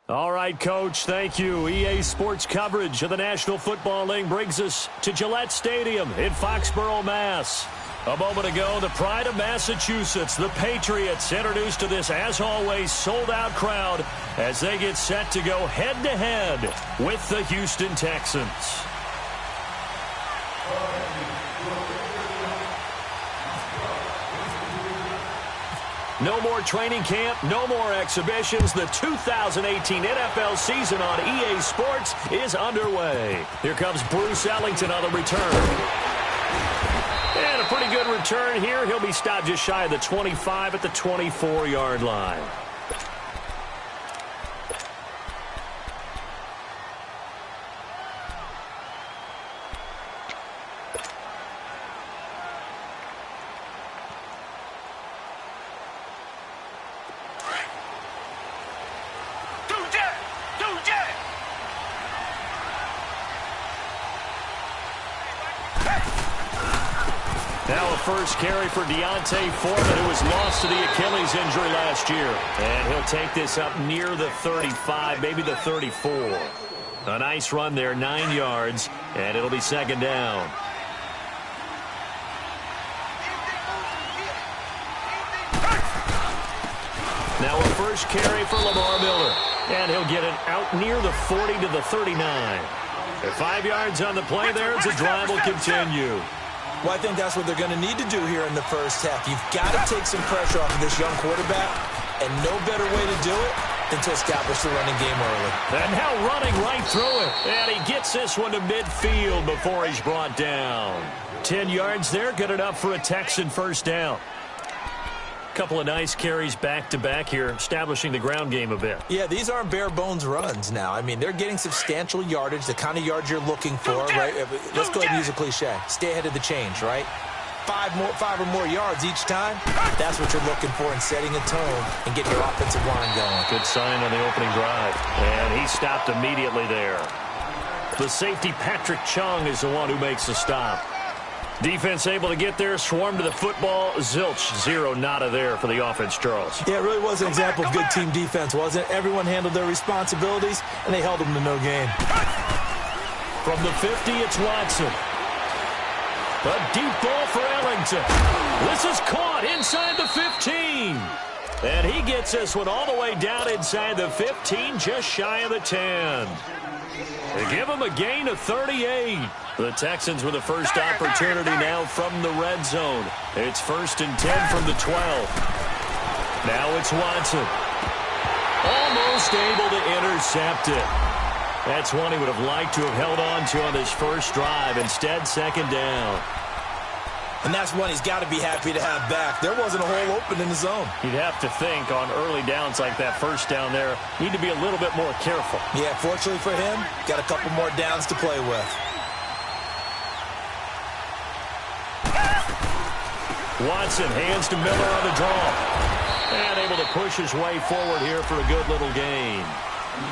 All right, Coach, thank you. EA Sports coverage of the National Football League brings us to Gillette Stadium in Foxborough, Mass. A moment ago, the pride of Massachusetts, the Patriots, introduced to this, as always, sold-out crowd as they get set to go head-to-head with the Houston Texans. No more training camp, no more exhibitions. The 2018 NFL season on EA Sports is underway. Here comes Bruce Ellington on the return. And a pretty good return here. He'll be stopped just shy of the 25 at the 24-yard line. Now a first carry for Deontay Foreman, who was lost to the Achilles injury last year. And he'll take this up near the 35, maybe the 34. A nice run there, 9 yards, and it'll be second down. Now a first carry for Lamar Miller. And he'll get it out near the 40 to the 39. At 5 yards on the play there, the drive will continue. Well, I think that's what they're going to need to do here in the first half. You've got to take some pressure off of this young quarterback, and no better way to do it than to establish the running game early. And now running right through it. And he gets this one to midfield before he's brought down. 10 yards there, good enough for a Texan first down. Couple of nice carries back-to-back here, establishing the ground game a bit. Yeah, these aren't bare-bones runs now. I mean, they're getting substantial yardage, the kind of yards you're looking for, right? Let's go ahead and use a cliche. Stay ahead of the change, right? Five or more yards each time. That's what you're looking for in setting a tone and getting your offensive line going. Good sign on the opening drive. And he stopped immediately there. The safety, Patrick Chung, is the one who makes the stop. Defense able to get there, swarm to the football. Zilch, zero, nada there for the offense, Charles. Yeah, it really was an example of good team defense, wasn't it? Everyone handled their responsibilities, and they held them to no gain. From the 50, it's Watson. A deep ball for Ellington. This is caught inside the 15. And he gets this one all the way down inside the 15, just shy of the 10. They give him a gain of 38. The Texans with the first opportunity now from the red zone. It's 1st and 10 from the 12. Now it's Watson. Almost able to intercept it. That's one he would have liked to have held on to on his first drive. Instead, second down. And that's one he's got to be happy to have back. There wasn't a hole open in the zone. You'd have to think on early downs like that first down there, need to be a little bit more careful. Yeah, fortunately for him, got a couple more downs to play with. Watson hands to Miller on the draw. And able to push his way forward here for a good little gain.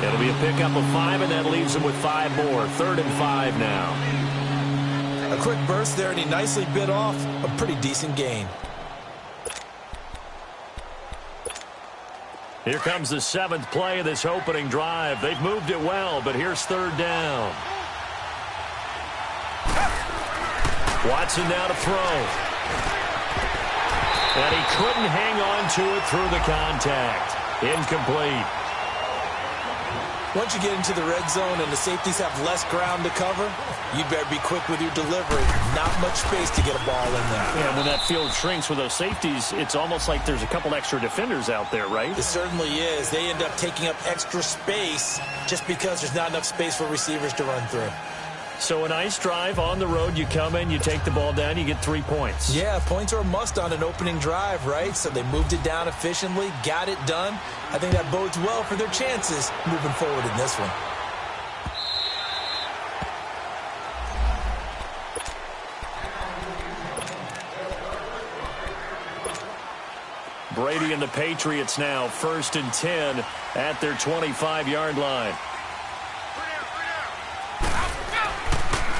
It'll be a pickup of 5, and that leaves him with 5 more. 3rd and 5 now. A quick burst there, and he nicely bit off a pretty decent gain. Here comes the 7th play of this opening drive. They've moved it well, but here's 3rd down. Watson now to throw. And he couldn't hang on to it through the contact. Incomplete. Once you get into the red zone and the safeties have less ground to cover, you better be quick with your delivery. Not much space to get a ball in there. Yeah, when that field shrinks with those safeties, it's almost like there's a couple extra defenders out there, right? It certainly is. They end up taking up extra space just because there's not enough space for receivers to run through. So a nice drive on the road. You come in, you take the ball down, you get 3 points. Yeah, points are a must on an opening drive, right? So they moved it down efficiently, got it done. I think that bodes well for their chances moving forward in this one. Brady and the Patriots now 1st and 10 at their 25-yard line.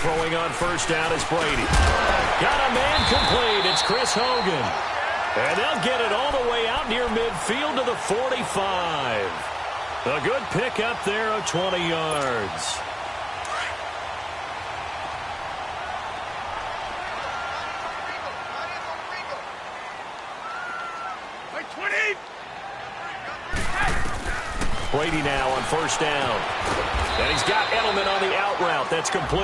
Throwing on first down is Brady. Got a man complete. It's Chris Hogan. And they'll get it all the way out near midfield to the 45. A good pick up there of 20 yards. Brady now on first down. And he's got Edelman on the out route. That's complete.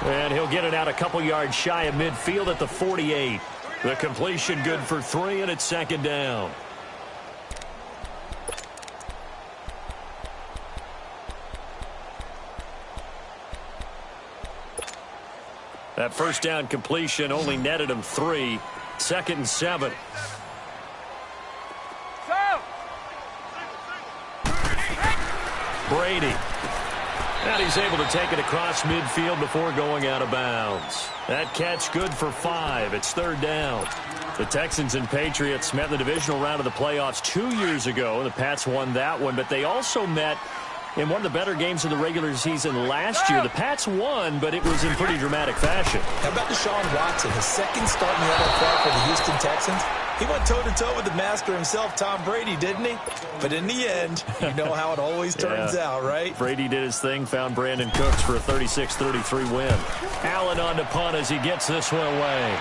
And he'll get it out a couple yards shy of midfield at the 48. The completion good for 3, and it's second down. That first down completion only netted him 3. 2nd and 7. Brady. And he's able to take it across midfield before going out of bounds. That catch good for 5. It's 3rd down. The Texans and Patriots met in the divisional round of the playoffs 2 years ago. The Pats won that one, but they also met in one of the better games of the regular season last year. The Pats won, but it was in pretty dramatic fashion. How about Deshaun Watson, his second start in the NFL for the Houston Texans? He went toe-to-toe with the master himself, Tom Brady, didn't he? But in the end, you know how it always turns out, right? Brady did his thing, found Brandon Cooks for a 36-33 win. Allen on the punt as he gets this one away.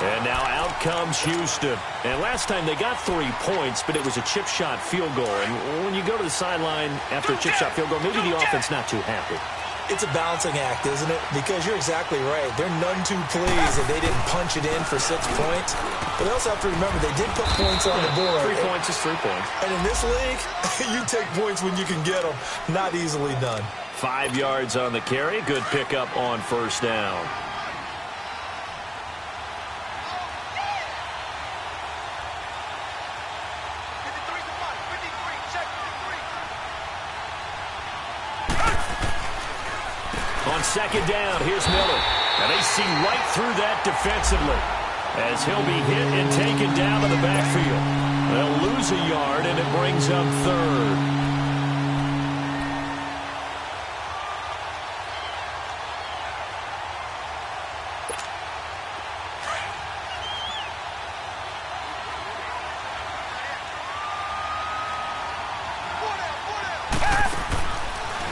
And now out comes Houston. And last time they got 3 points, but it was a chip shot field goal. And when you go to the sideline after a chip shot field goal, maybe the offense not too happy. It's a balancing act, isn't it? Because you're exactly right. They're none too pleased that they didn't punch it in for 6 points. But they also have to remember they did put points on the board. 3 points is 3 points. And in this league, you take points when you can get them. Not easily done. 5 yards on the carry. Good pickup on first down. On second down, here's Miller. And they see right through that defensively as he'll be hit and taken down to the backfield. They'll lose a yard, and it brings up 3rd.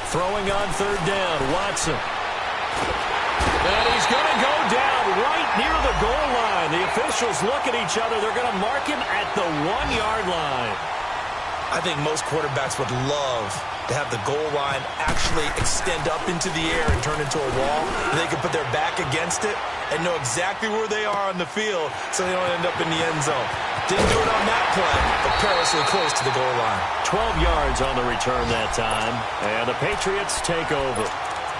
Throwing on 3rd down, Watson. And he's going to go down right near the goal line. The officials look at each other. They're going to mark him at the 1-yard line. I think most quarterbacks would love to have the goal line actually extend up into the air and turn into a wall. They can put their back against it and know exactly where they are on the field so they don't end up in the end zone. Didn't do it on that play, but perilously close to the goal line. 12 yards on the return that time, and the Patriots take over.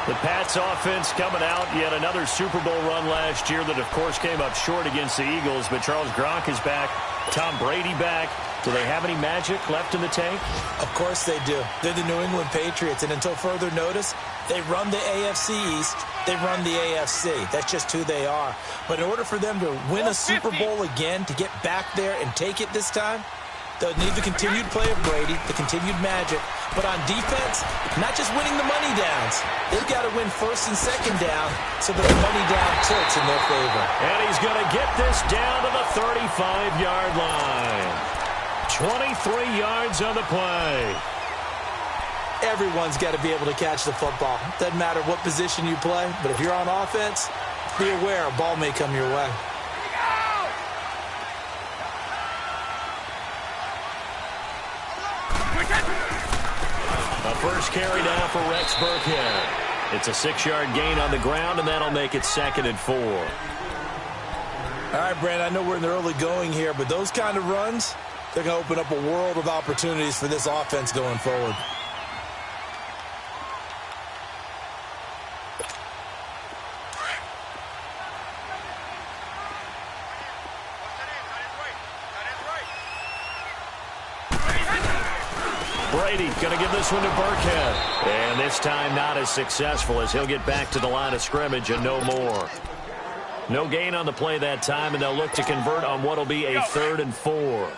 The Pats offense coming out, yet another Super Bowl run last year that, of course, came up short against the Eagles, but Charles Gronk is back, Tom Brady back. Do they have any magic left in the tank? Of course they do. They're the New England Patriots, and until further notice, they run the AFC East, they run the AFC. That's just who they are. But in order for them to win a Super Bowl again, to get back there and take it this time, they'll need the continued play of Brady, the continued magic. But on defense, not just winning the money downs. They've got to win 1st and 2nd down so that the money down tilts in their favor. And he's going to get this down to the 35-yard line. 23 yards on the play. Everyone's got to be able to catch the football. Doesn't matter what position you play, but if you're on offense, be aware a ball may come your way. A first carry down for Rex Burkhead. It's a 6-yard gain on the ground, and that'll make it 2nd and 4. All right, Brand, I know we're in the early going here, but those kind of runs, they're going to open up a world of opportunities for this offense going forward. Brady going to give this one to Burkhead. And this time not as successful as he'll get back to the line of scrimmage and no more. No gain on the play that time, and they'll look to convert on what will be a 3rd and 4.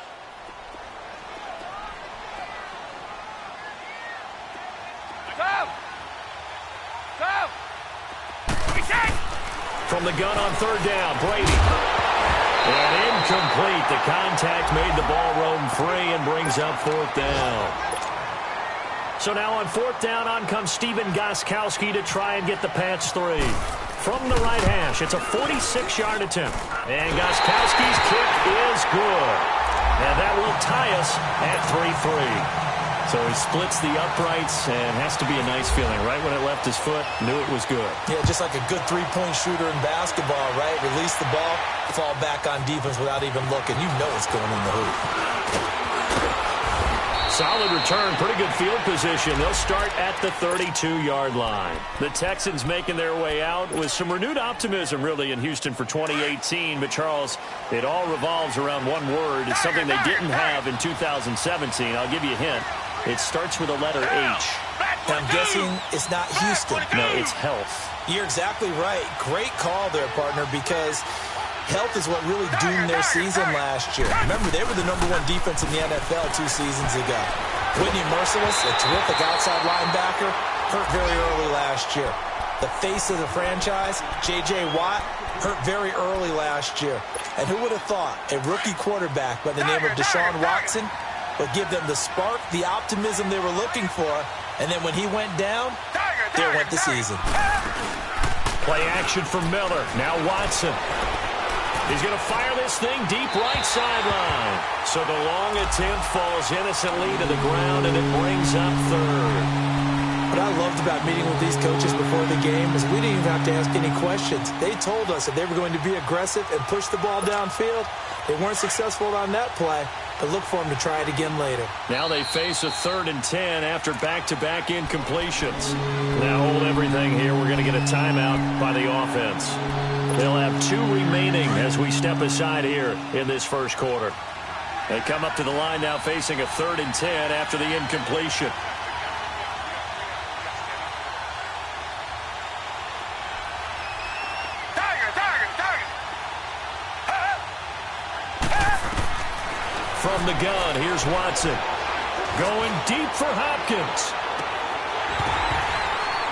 From the gun on 3rd down, Brady. And incomplete. The contact made the ball roam free and brings up fourth down. So now on fourth down, on comes Steven Gostkowski to try and get the Pats 3. From the right hash, it's a 46-yard attempt. And Gostkowski's kick is good. And that will tie us at 3-3. So he splits the uprights, and has to be a nice feeling. Right when it left his foot, knew it was good. Yeah, just like a good three-point shooter in basketball, right? Release the ball, fall back on defense without even looking. You know it's going in the hoop. Solid return, pretty good field position. They'll start at the 32-yard line. The Texans making their way out with some renewed optimism, really, in Houston for 2018. But, Charles, it all revolves around one word. It's something they didn't have in 2017. I'll give you a hint. It starts with a letter H. I'm guessing it's not Houston. No, it's health. You're exactly right. Great call there, partner, because health is what really doomed their season last year. Remember, they were the #1 defense in the NFL 2 seasons ago. Whitney Merciless, a terrific outside linebacker, hurt very early last year. The face of the franchise, J.J. Watt, hurt very early last year. And who would have thought a rookie quarterback by the name of Deshaun Watson would give them the spark, the optimism they were looking for, and then when he went down, there went the season. Play action for Miller. Now Watson. He's going to fire this thing deep right sideline. So the long attempt falls innocently to the ground, and it brings up third. What I loved about meeting with these coaches before the game is we didn't even have to ask any questions. They told us that they were going to be aggressive and push the ball downfield. They weren't successful on that play, but look for them to try it again later. Now they face a 3rd and 10 after back-to-back incompletions. Now hold everything here. We're going to get a timeout by the offense. They'll have 2 remaining as we step aside here in this first quarter. They come up to the line now facing a 3rd and 10 after the incompletion. From the gun, here's Watson. Going deep for Hopkins.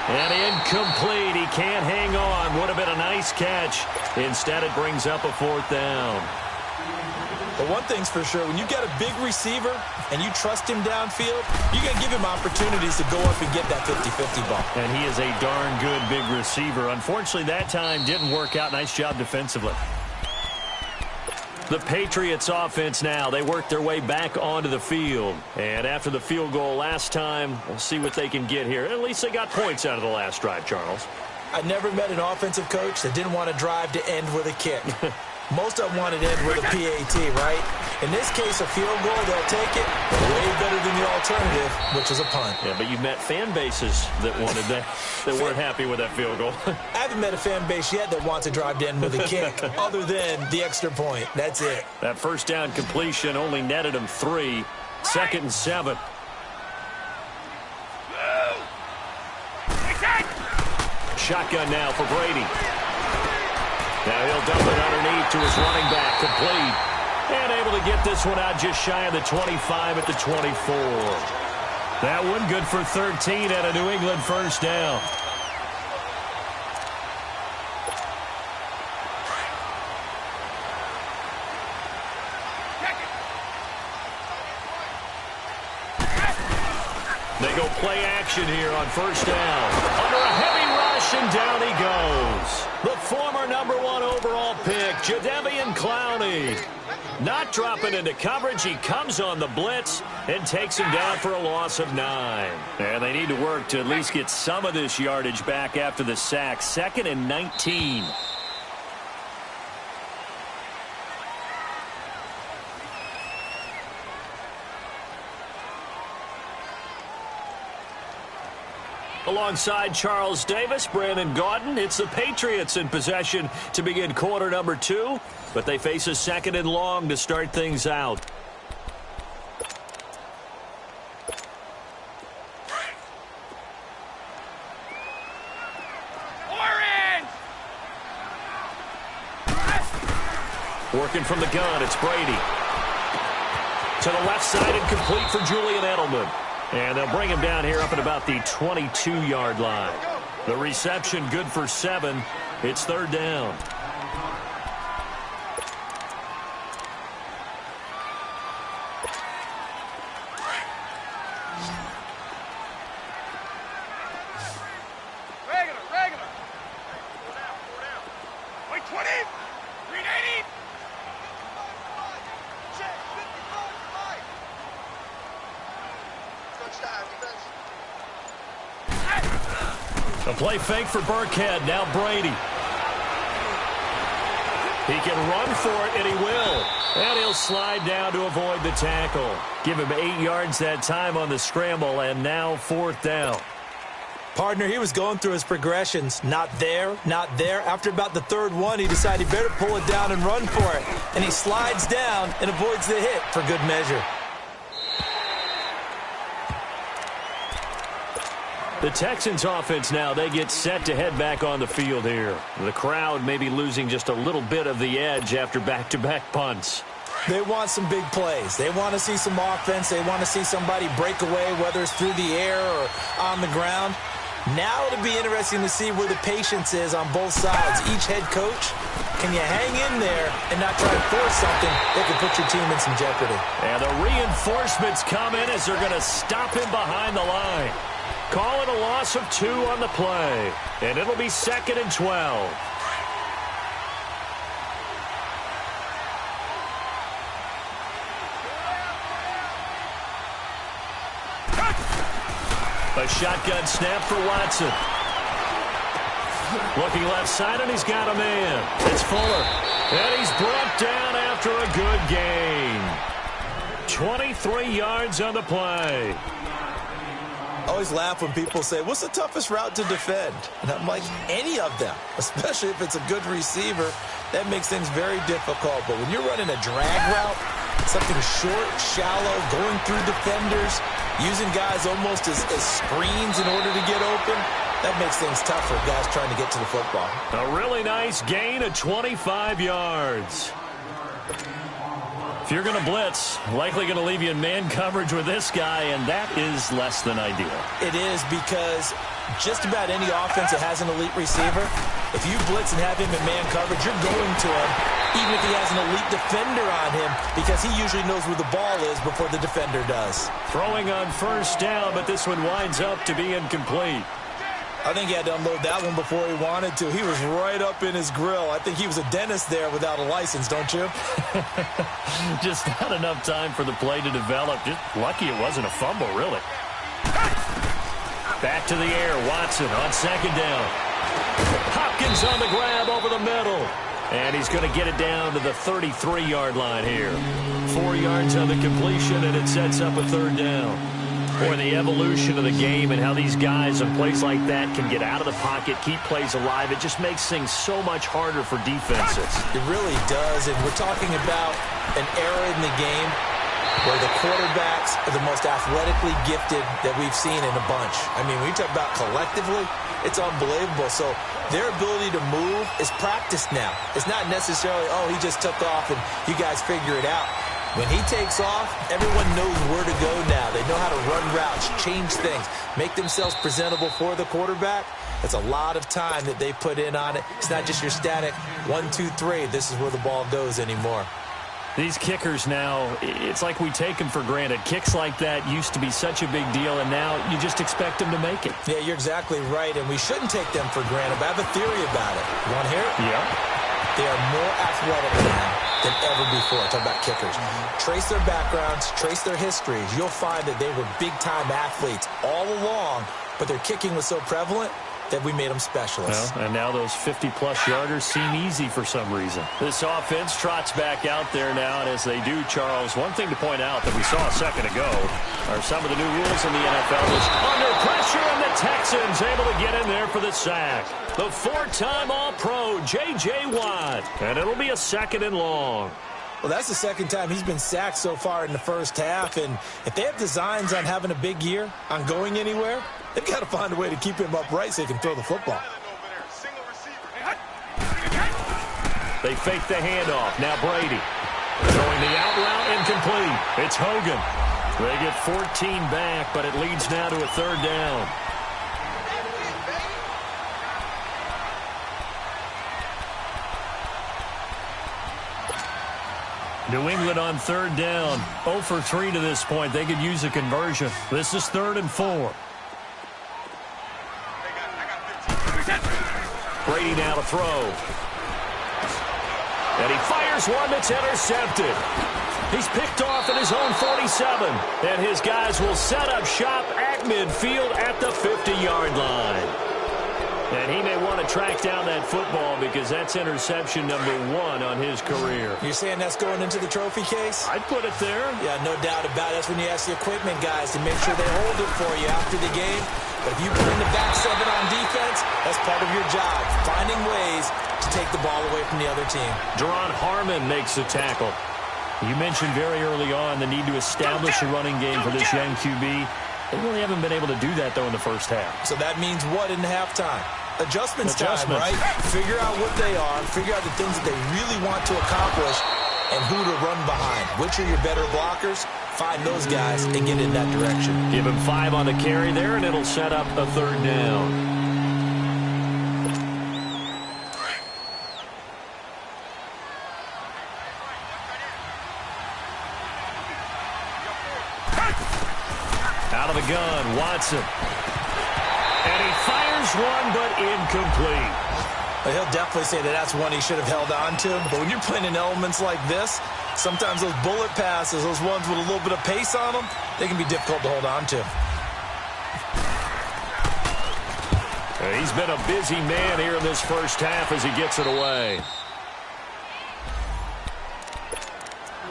And incomplete. He can't hang on. Would have been a nice catch. Instead, it brings up a 4th down. But one thing's for sure, when you got a big receiver and you trust him downfield, you're going to give him opportunities to go up and get that 50-50 ball. And he is a darn good big receiver. Unfortunately, that time didn't work out. Nice job defensively. The Patriots offense now, they work their way back onto the field. And after the field goal last time, we'll see what they can get here. At least they got points out of the last drive, Charles. I never met an offensive coach that didn't want to drive to end with a kick. Most of them wanted to end with a PAT, right? In this case, a field goal, they'll take it. Way better than the alternative, which is a punt. Yeah, but you've met fan bases that wanted that, that weren't happy with that field goal. I haven't met a fan base yet that wants to drive to end with a kick, other than the extra point. That's it. That first down completion only netted him 3. 2nd and 7. Shotgun now for Brady. Now he'll dump it underneath to his running back, complete. And able to get this one out just shy of the 25 at the 24. That one good for 13 at a New England first down. They go play action here on first down. Under a heavy rush, and down he goes. The former #1 overall pick, Jadeveon Clowney. Not dropping into coverage. He comes on the blitz and takes him down for a loss of 9. And they need to work to at least get some of this yardage back after the sack. 2nd and 19. Alongside Charles Davis, Brandon Gaudin, it's the Patriots in possession to begin quarter number 2, but they face a 2nd and long to start things out. Working from the gun, it's Brady. To the left side and complete for Julian Edelman. And they'll bring him down here up at about the 22-yard line. The reception good for 7. It's 3rd down. Regular. 4 down. Wait, 20. 380. Check. 55. Touchdown, defense. A play fake for Burkhead. Now Brady. He can run for it, and he will. And he'll slide down to avoid the tackle. Give him 8 yards that time on the scramble, and now 4th down. Partner, he was going through his progressions. Not there, not there. After about the 3rd one, he decided he better pull it down and run for it. And he slides down and avoids the hit for good measure. The Texans offense now, they get set to head back on the field here. The crowd may be losing just a little bit of the edge after back-to-back punts. They want some big plays. They want to see some offense. They want to see somebody break away, whether it's through the air or on the ground. Now it'll be interesting to see where the patience is on both sides. Each head coach, can you hang in there and not try and force something that could put your team in some jeopardy? And the reinforcements come in as they're going to stop him behind the line. Call it a loss of 2 on the play. And it'll be 2nd and 12. A shotgun snap for Watson. Looking left side, and he's got a man. It's Fuller. And he's brought down after a good gain. 23 yards on the play. I always laugh when people say, what's the toughest route to defend? And I'm like, any of them, especially if it's a good receiver. That makes things very difficult. But when you're running a drag route, something short, shallow, going through defenders, using guys almost as screens in order to get open, that makes things tough for guys trying to get to the football. A really nice gain of 25 yards. If you're going to blitz, likely going to leave you in man coverage with this guy, and that is less than ideal. It is, because just about any offense that has an elite receiver, if you blitz and have him in man coverage, you're going to him, even if he has an elite defender on him, because he usually knows where the ball is before the defender does. Throwing on 1st down, but this one winds up to be incomplete. I think he had to unload that one before he wanted to. He was right up in his grill. I think he was a dentist there without a license, don't you? Just not enough time for the play to develop. Just lucky it wasn't a fumble, really. Back to the air. Watson on 2nd down. Hopkins on the grab over the middle. And he's going to get it down to the 33-yard line here. 4 yards on the completion, and it sets up a 3rd down. Boy, the evolution of the game and how these guys in plays like that can get out of the pocket, keep plays alive, it just makes things so much harder for defenses. It really does, and we're talking about an era in the game where the quarterbacks are the most athletically gifted that we've seen in a bunch. I mean, when you talk about collectively, it's unbelievable. So their ability to move is practiced now. It's not necessarily, oh, he just took off and you guys figure it out. When he takes off, everyone knows where to go now. They know how to run routes, change things, make themselves presentable for the quarterback. It's a lot of time that they put in on it. It's not just your static 1, 2, 3. This is where the ball goes anymore. These kickers now, it's like we take them for granted. Kicks like that used to be such a big deal, and now you just expect them to make it. Yeah, you're exactly right, and we shouldn't take them for granted. But I have a theory about it. You want to hear it? Yeah. They are more athletic now than ever before. Talk about kickers. Trace their backgrounds, trace their histories. You'll find that they were big-time athletes all along, but their kicking was so prevalent that we made them specialists. Well, and now those 50-plus yarders seem easy for some reason. This offense trots back out there now, and as they do, Charles, one thing to point out that we saw a second ago are some of the new rules in the NFL. Is under pressure, and the Texans able to get in there for the sack. The 4-time All-Pro, J.J. Watt, and it'll be a 2nd and long. Well, that's the 2nd time he's been sacked so far in the first half, and if they have designs on having a big year, on going anywhere, they've got to find a way to keep him upright so he can throw the football. They fake the handoff. Now Brady throwing the out route incomplete. It's Hogan. They get 14 back, but it leads now to a 3rd down. New England on third down. 0 for 3 to this point. They could use a conversion. This is 3rd and 4. Brady now to throw. And he fires one that's intercepted. He's picked off at his own 47. And his guys will set up shop at midfield at the 50-yard line. And he may want to track down that football because that's interception number 1 on his career. You're saying that's going into the trophy case? I'd put it there. Yeah, no doubt about it. That's when you ask the equipment guys to make sure they hold it for you after the game. But if you put in the back 7 on defense, that's part of your job, finding ways to take the ball away from the other team. Deron Harmon makes the tackle. You mentioned very early on the need to establish a running game for this young QB. They really haven't been able to do that, though, in the first half. So that means what in halftime? Adjustments time, right? Figure out what they are, figure out the things that they really want to accomplish, and who to run behind. Which are your better blockers? Find those guys and get in that direction. Give him 5 on the carry there, and it'll set up a 3rd down. Out of the gun, Watson. And he fires one, but incomplete. Well, he'll definitely say that that's one he should have held on to. But when you're playing in elements like this, sometimes those bullet passes, those ones with a little bit of pace on them, they can be difficult to hold on to. He's been a busy man here in this first half as he gets it away.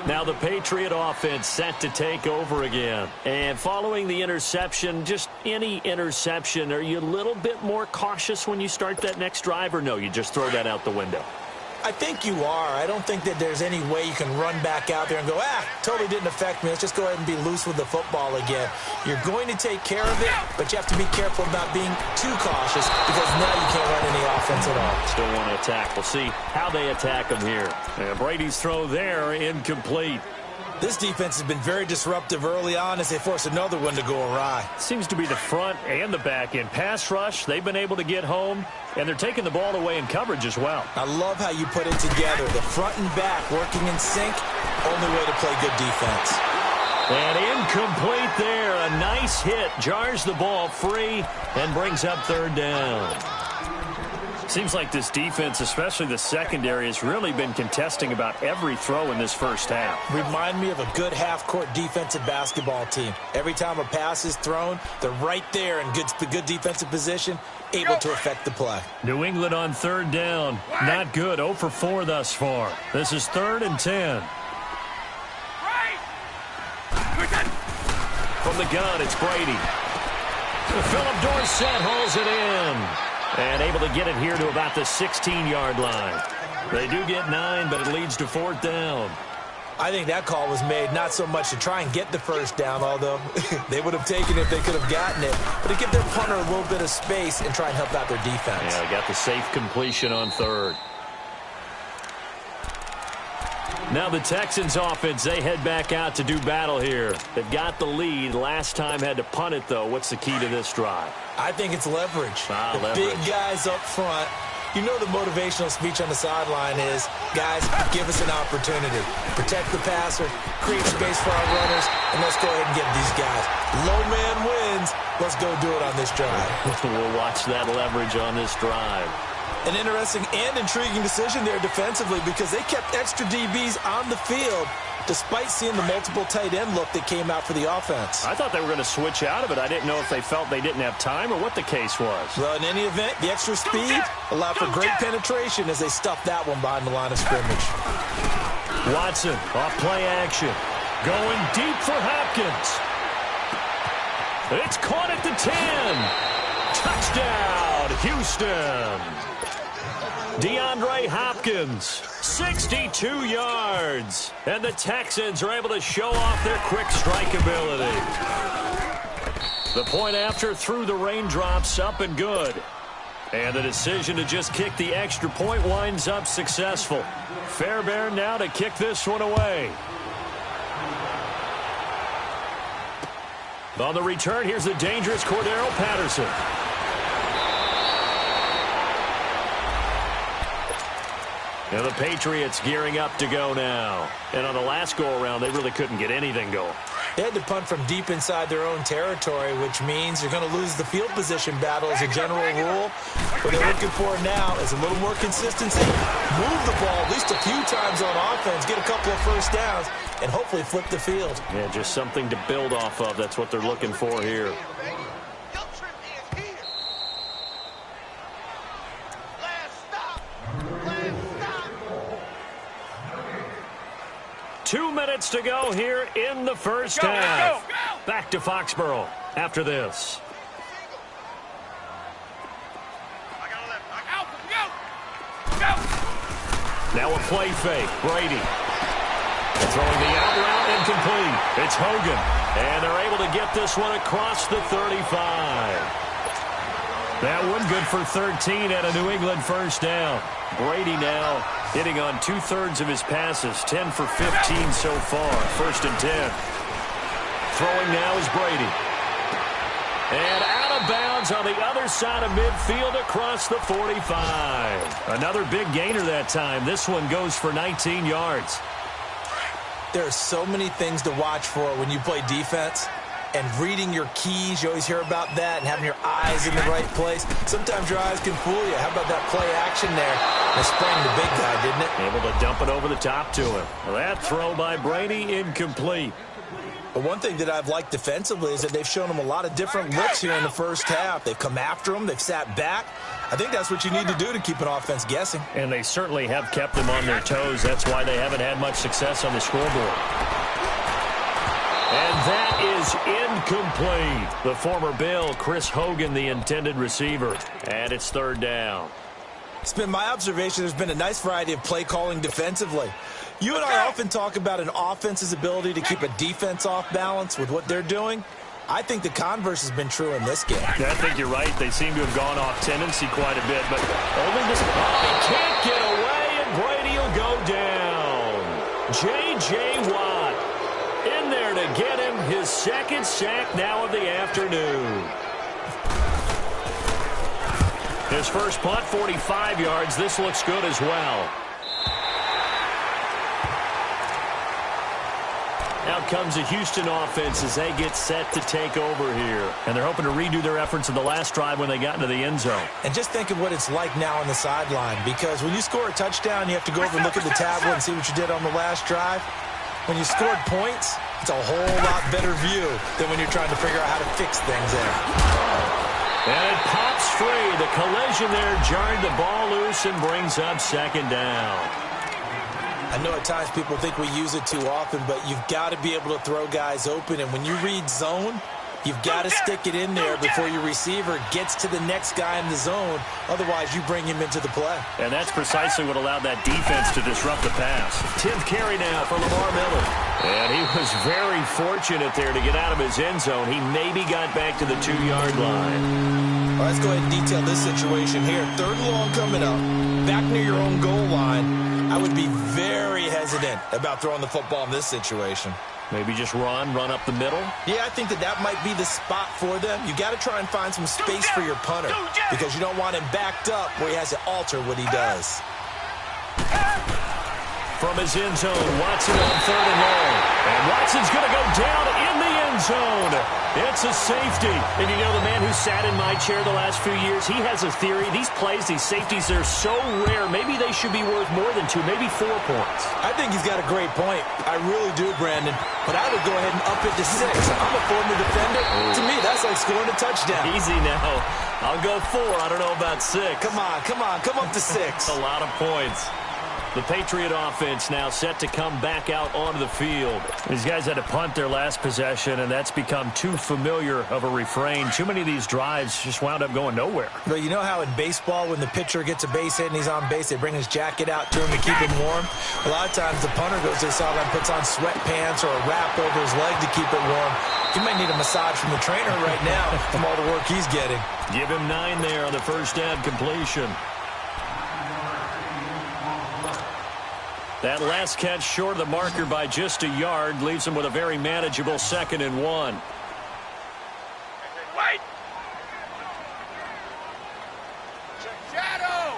Now the Patriot offense set to take over again. And following the interception, just any interception, are you a little bit more cautious when you start that next drive, or no, you just throw that out the window? I think you are. I don't think that there's any way you can run back out there and go, totally didn't affect me. Let's just go ahead and be loose with the football again. You're going to take care of it, but you have to be careful about being too cautious because now you can't run any offense at all. Still want to attack. We'll see how they attack him here. And Brady's throw there, incomplete. This defense has been very disruptive early on as they force another one to go awry. Seems to be the front and the back end. Pass rush, they've been able to get home, and they're taking the ball away in coverage as well. I love how you put it together. The front and back working in sync, only way to play good defense. And incomplete there. A nice hit. Jars the ball free and brings up 3rd down. Seems like this defense, especially the secondary, has really been contesting about every throw in this first half. Remind me of a good half-court defensive basketball team. Every time a pass is thrown, they're right there in good defensive position, able to affect the play. New England on 3rd down. Not good. 0 for 4 thus far. This is 3rd and 10. From the gun, it's Brady. Philip Dorsett holds it in. And able to get it here to about the 16-yard line. They do get 9, but it leads to 4th down. I think that call was made not so much to try and get the first down, although they would have taken it if they could have gotten it, but to give their punter a little bit of space and try and help out their defense. Yeah, they got the safe completion on 3rd. Now the Texans offense, they head back out to do battle here. They've got the lead. Last time had to punt it, though. What's the key to this drive? I think it's leverage. The big guys up front. You know the motivational speech on the sideline is, guys, give us an opportunity. Protect the passer, create space for our runners, and let's go ahead and get these guys. Low man wins. Let's go do it on this drive. We'll watch that leverage on this drive. An interesting and intriguing decision there defensively because they kept extra DBs on the field despite seeing the multiple tight end look that came out for the offense. I thought they were going to switch out of it. I didn't know if they felt they didn't have time or what the case was. Well, in any event, the extra speed allowed for great penetration as they stuffed that one behind the line of scrimmage. Watson off play action. Going deep for Hopkins. It's caught at the 10. Touchdown, Houston. DeAndre Hopkins, 62 yards. And the Texans are able to show off their quick strike ability. The point after through the raindrops, up and good. And the decision to just kick the extra point winds up successful. Fairbairn now to kick this one away. On the return, here's the dangerous Cordero Patterson. Now the Patriots gearing up to go now. And on the last go-around, they really couldn't get anything going. They had to punt from deep inside their own territory, which means you're going to lose the field position battle as a general rule. What they're looking for now is a little more consistency, move the ball at least a few times on offense, get a couple of first downs, and hopefully flip the field. Yeah, just something to build off of. That's what they're looking for here. Guilt trip is here. Last stop. Last stop. 2 minutes to go here in the first half. Back to Foxborough after this. I got a left. Out. Go. Now a play fake. Brady. Throwing the out route incomplete. It's Hogan. And they're able to get this one across the 35. That one good for 13 at a New England first down. Brady now hitting on 2/3 of his passes. 10 for 15 so far. 1st and 10. Throwing now is Brady. And out of bounds on the other side of midfield across the 45. Another big gainer that time. This one goes for 19 yards. There are so many things to watch for when you play defense. And reading your keys, you always hear about that, and having your eyes in the right place. Sometimes your eyes can fool you. How about that play action there? They sprang the big guy, didn't it? Able to dump it over the top to him. Well, that throw by Brady incomplete. But one thing that I've liked defensively is that they've shown him a lot of different looks here in the first half. They've come after him. They've sat back. I think that's what you need to do to keep an offense guessing. And they certainly have kept them on their toes. That's why they haven't had much success on the scoreboard. And that is incomplete. The former Bill, Chris Hogan, the intended receiver. And it's 3rd down. It's been my observation there's been a nice variety of play calling defensively. You and I often talk about an offense's ability to keep a defense off balance with what they're doing. I think the converse has been true in this game. Yeah, I think you're right. They seem to have gone off tendency quite a bit, but only this. Oh, he can't get away, and Brady will go down. J.J. Watt in there to get him his 2nd sack now of the afternoon. His first punt, 45 yards. This looks good as well. Out comes the Houston offense as they get set to take over here. And they're hoping to redo their efforts in the last drive when they got into the end zone. And just think of what it's like now on the sideline, because when you score a touchdown, you have to go over and look at the tablet and see what you did on the last drive. When you scored points, it's a whole lot better view than when you're trying to figure out how to fix things there. And it pops free. The collision there jarred the ball loose and brings up 2nd down. I know at times people think we use it too often, but you've got to be able to throw guys open. And when you read zone, you've got to stick it in there before your receiver gets to the next guy in the zone. Otherwise, you bring him into the play. And that's precisely what allowed that defense to disrupt the pass. 10th carry now for Lamar Miller. And he was very fortunate there to get out of his end zone. He maybe got back to the 2-yard line. Well, let's go ahead and detail this situation here. 3rd and long coming up, back near your own goal line. I would be very hesitant about throwing the football in this situation. Maybe just run up the middle? Yeah, I think that might be the spot for them. You got to try and find some space for your punter because you don't want him backed up where he has to alter what he does. From his end zone, Watson on 3rd and long. And Watson's going to go down in the end zone. It's a safety. And you know, the man who sat in my chair the last few years, he has a theory. These plays, these safeties, they're so rare. Maybe they should be worth more than 2, maybe 4 points. I think he's got a great point. I really do, Brandon. But I would go ahead and up it to 6. I'm a former defender. To me, that's like scoring a touchdown. Easy now. I'll go 4. I don't know about 6. Come on. Come up to 6. A lot of points. The Patriot offense now set to come back out onto the field. These guys had to punt their last possession, and that's become too familiar of a refrain. Too many of these drives just wound up going nowhere. But you know how in baseball, when the pitcher gets a base hit and he's on base, they bring his jacket out to him to keep him warm? A lot of times the punter goes to the sideline, puts on sweatpants or a wrap over his leg to keep it warm. He might need a massage from the trainer right now from all the work he's getting. Give him 9 there on the first down completion. That last catch short of the marker by just a yard leaves him with a very manageable 2nd and 1. Wait! Shadow!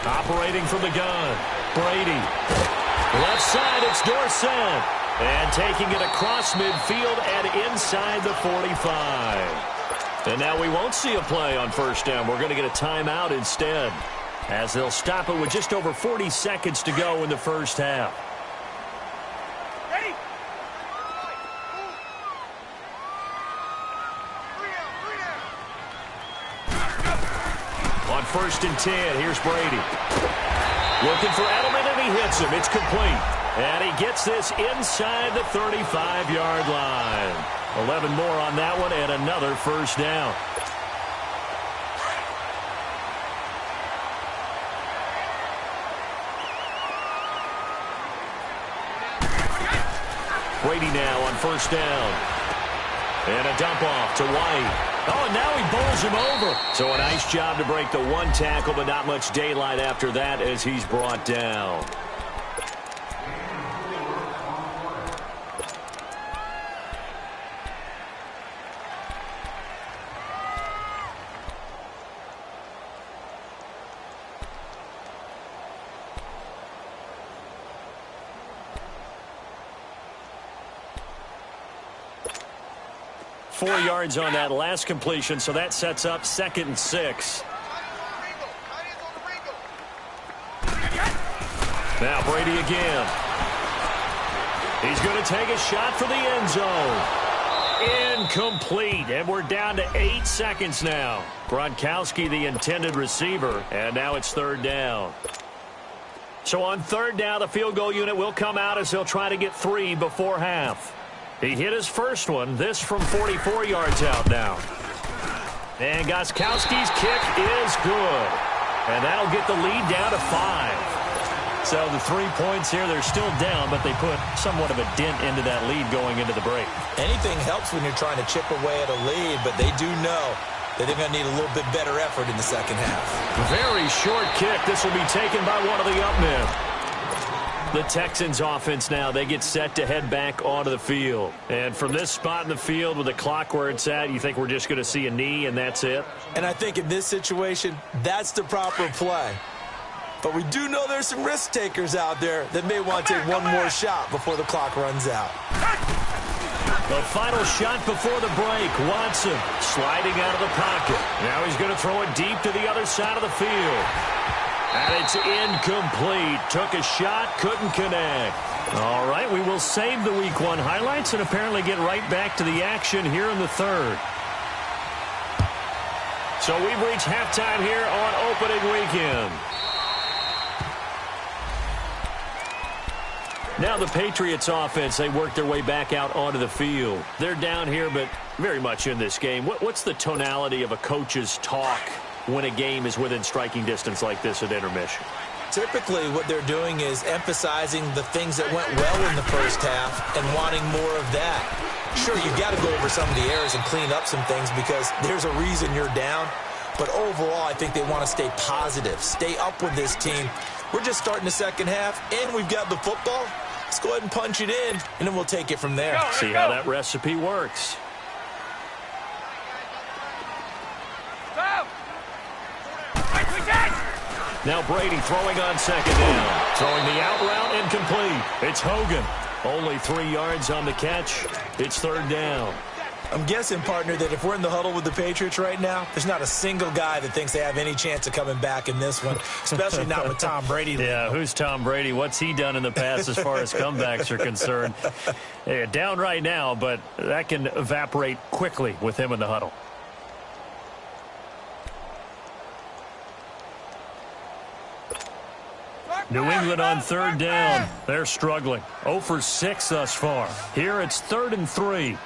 Operating from the gun, Brady. Left side, it's Dorsett. And taking it across midfield and inside the 45. And now we won't see a play on first down. We're going to get a timeout instead, as they'll stop it with just over 40 seconds to go in the first half. Ready? On 1st and 10, here's Brady. Looking for Edelman, and he hits him. It's complete. And he gets this inside the 35-yard line. 11 more on that one, and another first down. Brady now on 1st down. And a dump off to White. Oh, and now he bowls him over. So a nice job to break the one tackle, but not much daylight after that as he's brought down. Four yards on that last completion, so that sets up 2nd and 6. Now Brady again. He's going to take a shot for the end zone. Incomplete, and we're down to 8 seconds now. Gronkowski, the intended receiver, and now it's 3rd down. So on 3rd down, the field goal unit will come out as they'll try to get 3 before half. He hit his first one, this from 44 yards out now. And Gostkowski's kick is good. And that'll get the lead down to 5. So the 3 points here, they're still down, but they put somewhat of a dent into that lead going into the break. Anything helps when you're trying to chip away at a lead, but they do know that they're going to need a little bit better effort in the second half. Very short kick. This will be taken by one of the up men. The Texans offense now, they get set to head back onto the field. And from this spot in the field with the clock where it's at, you think we're just going to see a knee and that's it? And I think in this situation, that's the proper play. But we do know there's some risk takers out there that may want to take one more shot before the clock runs out. The final shot before the break. Watson sliding out of the pocket. Now he's going to throw it deep to the other side of the field. And it's incomplete. Took a shot, couldn't connect. All right, we will save the Week 1 highlights and apparently get right back to the action here in the 3rd. So we've reached halftime here on opening weekend. Now the Patriots offense, they work their way back out onto the field. They're down here, but very much in this game. What's the tonality of a coach's talk when a game is within striking distance like this at intermission? Typically, what they're doing is emphasizing the things that went well in the first half and wanting more of that. Sure, you've got to go over some of the errors and clean up some things because there's a reason you're down. But overall, I think they want to stay positive, stay up with this team. We're just starting the second half, and we've got the football. Let's go ahead and punch it in, and then we'll take it from there. See how that recipe works. Now Brady throwing on 2nd down. Throwing the out route incomplete. It's Hogan. Only 3 yards on the catch. It's 3rd down. I'm guessing, partner, that if we're in the huddle with the Patriots right now, there's not a single guy that thinks they have any chance of coming back in this one, especially not with Tom Brady. Yeah, who's Tom Brady? What's he done in the past as far as comebacks are concerned? Yeah, down right now, but that can evaporate quickly with him in the huddle. New England on 3rd down. They're struggling. 0 for 6 thus far. Here it's 3rd and 3.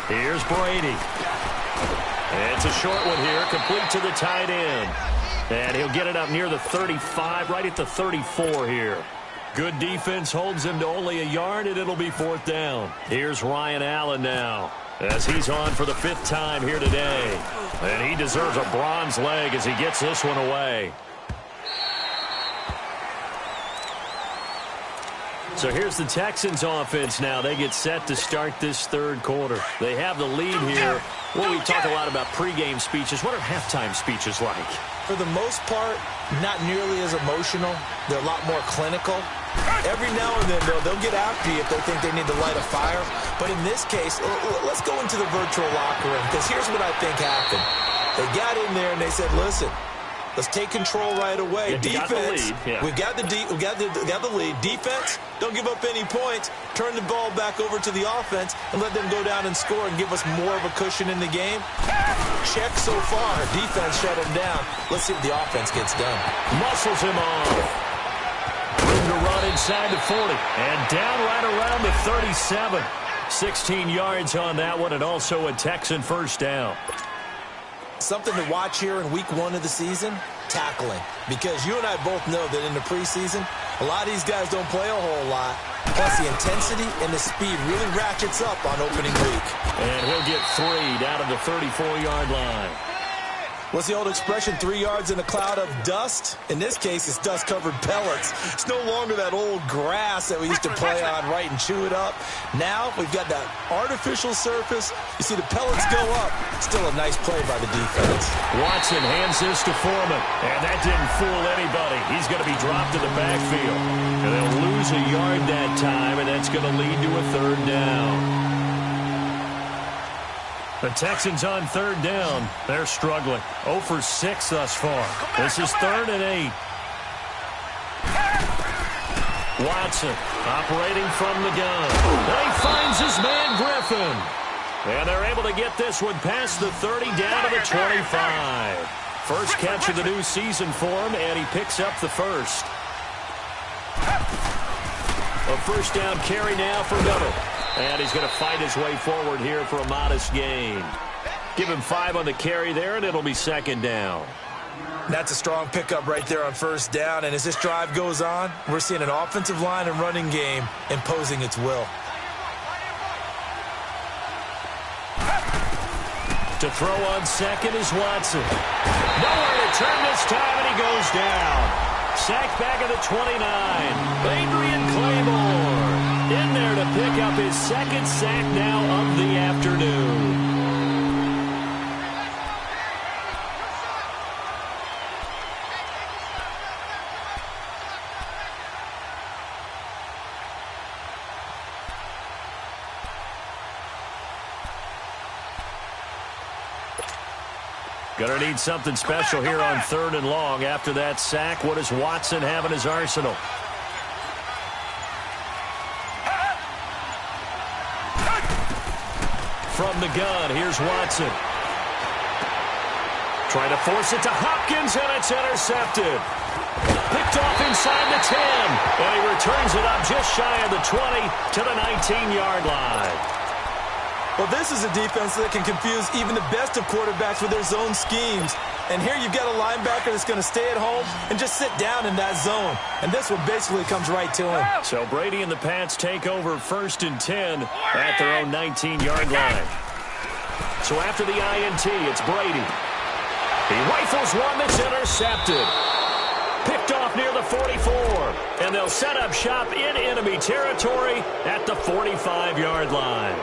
Here's Brady. It's a short one here, complete to the tight end. And he'll get it up near the 35, right at the 34 here. Good defense holds him to only a yard, and it'll be 4th down. Here's Ryan Allen now, as he's on for the 5th time here today. And he deserves a bronze leg as he gets this one away. So here's the Texans offense now. They get set to start this third quarter. They have the lead here. Well, we talk a lot about pregame speeches. What are halftime speeches like? For the most part, not nearly as emotional. They're a lot more clinical. Every now and then, they'll get after you if they think they need to light a fire. But in this case, let's go into the virtual locker room, because here's what I think happened. They got in there and they said, listen, let's take control right away. Yeah, Defense, we've got the lead. Defense, don't give up any points. Turn the ball back over to the offense and let them go down and score and give us more of a cushion in the game. Check so far. Defense shut him down. Let's see what the offense gets done. Muscles him on. Room to run inside the 40. And down right around the 37. 16 yards on that one, and also a Texan first down. Something to watch here in week 1 of the season, tackling. Because you and I both know that in the preseason, a lot of these guys don't play a whole lot. Plus, the intensity and the speed really ratchets up on opening week. And he'll get 3 down to the 34-yard line. What's the old expression, 3 yards in a cloud of dust? In this case, it's dust-covered pellets. It's no longer that old grass that we used to play on, right, and chew it up. Now, we've got that artificial surface. You see the pellets go up. Still a nice play by the defense. Watson hands this to Foreman, and that didn't fool anybody. He's going to be dropped to the backfield. And they'll lose a yard that time, and that's going to lead to a third down. The Texans on third down. They're struggling. 0 for 6 thus far. This is 3rd and 8. Watson operating from the gun. And he finds his man Griffin. And they're able to get this one past the 30 down to the 25. First catch of the new season for him, and he picks up the first. A first down carry now for Miller. And he's going to fight his way forward here for a modest gain. Give him 5 on the carry there, and it'll be 2nd down. That's a strong pickup right there on first down. And as this drive goes on, we're seeing an offensive line and running game imposing its will. To throw on second is Watson. Nowhere to turn this time, and he goes down. Sacked back at the 29. Adrian Claymore in there to pick up his 2nd sack now of the afternoon. Gonna need something special here on 3rd and long. After that sack, what does Watson have in his arsenal? From the gun, here's Watson. Trying to force it to Hopkins, and it's intercepted. Picked off inside the 10, and he returns it up just shy of the 20 to the 19-yard line. Well, this is a defense that can confuse even the best of quarterbacks with their zone schemes. And here you've got a linebacker that's going to stay at home and just sit down in that zone. And this one basically comes right to him. So Brady and the Pats take over 1st and 10 at their own 19-yard line. So after the INT, it's Brady. He rifles one that's intercepted. Picked off near the 44. And they'll set up shop in enemy territory at the 45-yard line.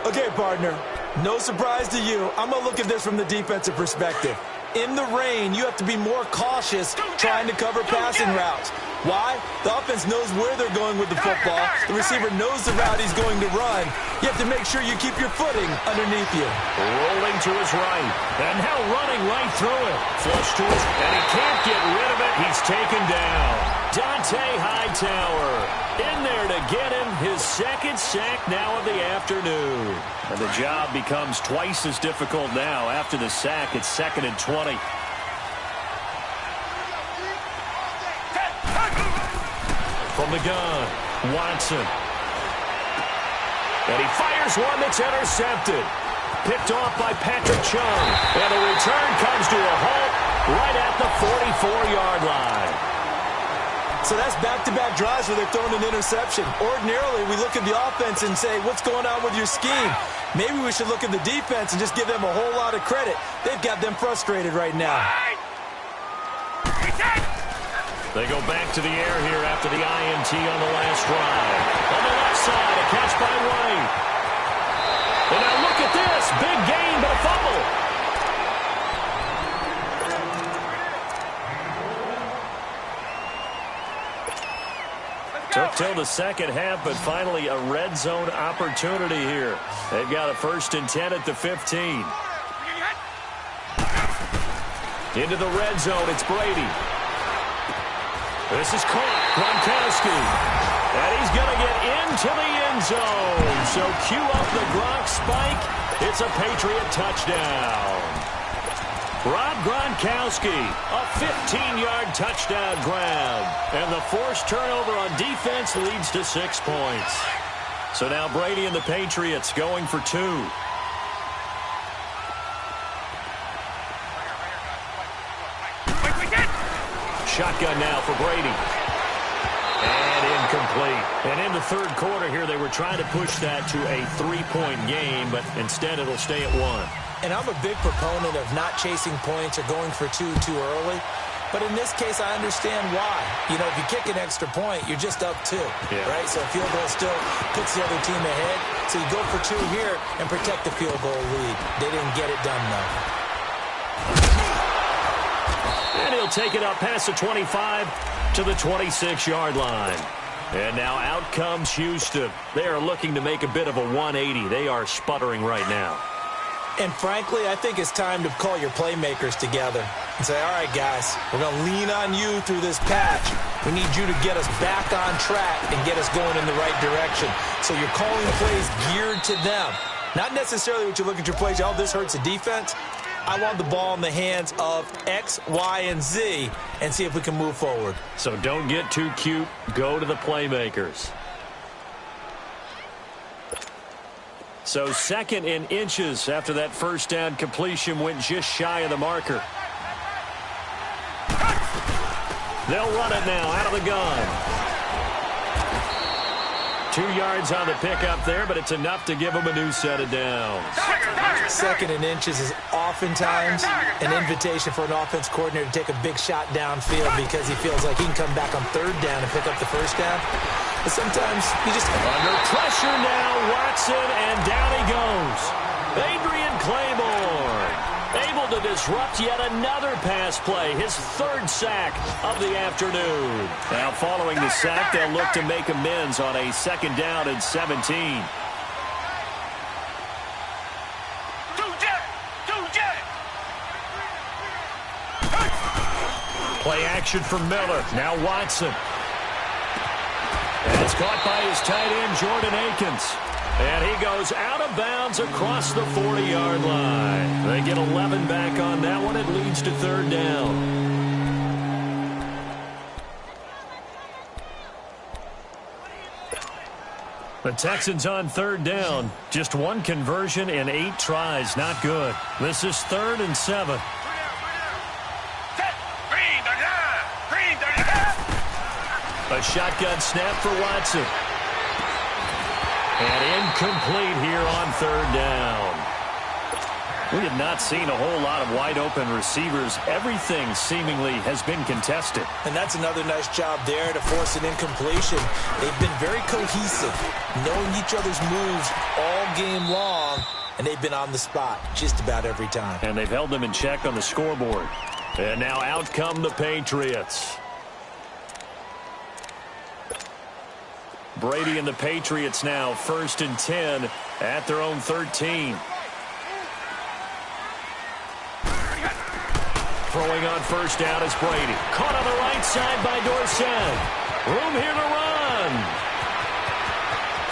Okay, partner, no surprise to you. I'm going to look at this from the defensive perspective. In the rain, you have to be more cautious trying to cover passing routes. Why? The offense knows where they're going with the football. The receiver knows the route he's going to run. You have to make sure you keep your footing underneath you. Rolling to his right. And now running right through it. Flush to his, and he can't get rid of it. He's taken down. Dante Hightower in there to get him his 2nd sack now of the afternoon. And the job becomes twice as difficult now after the sack. It's 2nd and 20. From the gun, Watson. And he fires one that's intercepted. Picked off by Patrick Chung. And the return comes to a halt right at the 44-yard line. So that's back-to-back drives where they've thrown an interception. Ordinarily, we look at the offense and say, what's going on with your scheme? Maybe we should look at the defense and just give them a whole lot of credit. They've got them frustrated right now. They go back to the air here after the INT on the last drive. On the left side, a catch by White. And now look at this. Big gain, but a fumble. Took till the second half, but finally a red zone opportunity here. They've got a 1st and 10 at the 15. Into the red zone, it's Brady. This is caught, Gronkowski. And he's going to get into the end zone. So cue up the Gronk spike. It's a Patriot touchdown. Rob Gronkowski, a 15-yard touchdown grab. And the forced turnover on defense leads to 6 points. So now Brady and the Patriots going for 2. Shotgun now for Brady. And incomplete. And in the third quarter here, they were trying to push that to a 3-point game, but instead it'll stay at 1. And I'm a big proponent of not chasing points or going for 2 too early. But in this case, I understand why. You know, if you kick an extra point, you're just up 2, right? So a field goal still puts the other team ahead. So you go for 2 here and protect the field goal lead. They didn't get it done, though. And he'll take it up past the 25 to the 26-yard line. And now out comes Houston. They are looking to make a bit of a 180. They are sputtering right now. And frankly, I think it's time to call your playmakers together and say, all right, guys, we're going to lean on you through this patch. We need you to get us back on track and get us going in the right direction. So you're calling plays geared to them. Not necessarily what you look at your plays, oh, this hurts the defense. I want the ball in the hands of X, Y, and Z and see if we can move forward. So don't get too cute. Go to the playmakers. So 2nd and inches after that first down completion went just shy of the marker. They'll run it now out of the gun. 2 yards on the pickup there, but it's enough to give them a new set of downs. 2nd and inches is oftentimes an invitation for an offense coordinator to take a big shot downfield because he feels like he can come back on 3rd down and pick up the 1st down. But sometimes you just... Under pressure now, Watson, and down he goes. Adrian Claiborne able to disrupt yet another pass play, his 3rd sack of the afternoon. Now following the sack, they'll look to make amends on a 2nd down and 17. Play action for Miller. Now Watson. And it's caught by his tight end, Jordan Akins. And he goes out of bounds across the 40-yard line. They get 11 back on that one. It leads to 3rd down. The Texans on 3rd down. Just 1 conversion in 8 tries. Not good. This is 3rd and 7. A shotgun snap for Watson. And incomplete here on 3rd down. We have not seen a whole lot of wide-open receivers. Everything seemingly has been contested. And that's another nice job there to force an incompletion. They've been very cohesive, knowing each other's moves all game long, and they've been on the spot just about every time. And they've held them in check on the scoreboard. And now out come the Patriots. Brady and the Patriots now 1st and 10 at their own 13. Throwing on 1st down is Brady. Caught on the right side by Dorsett. Room here to run.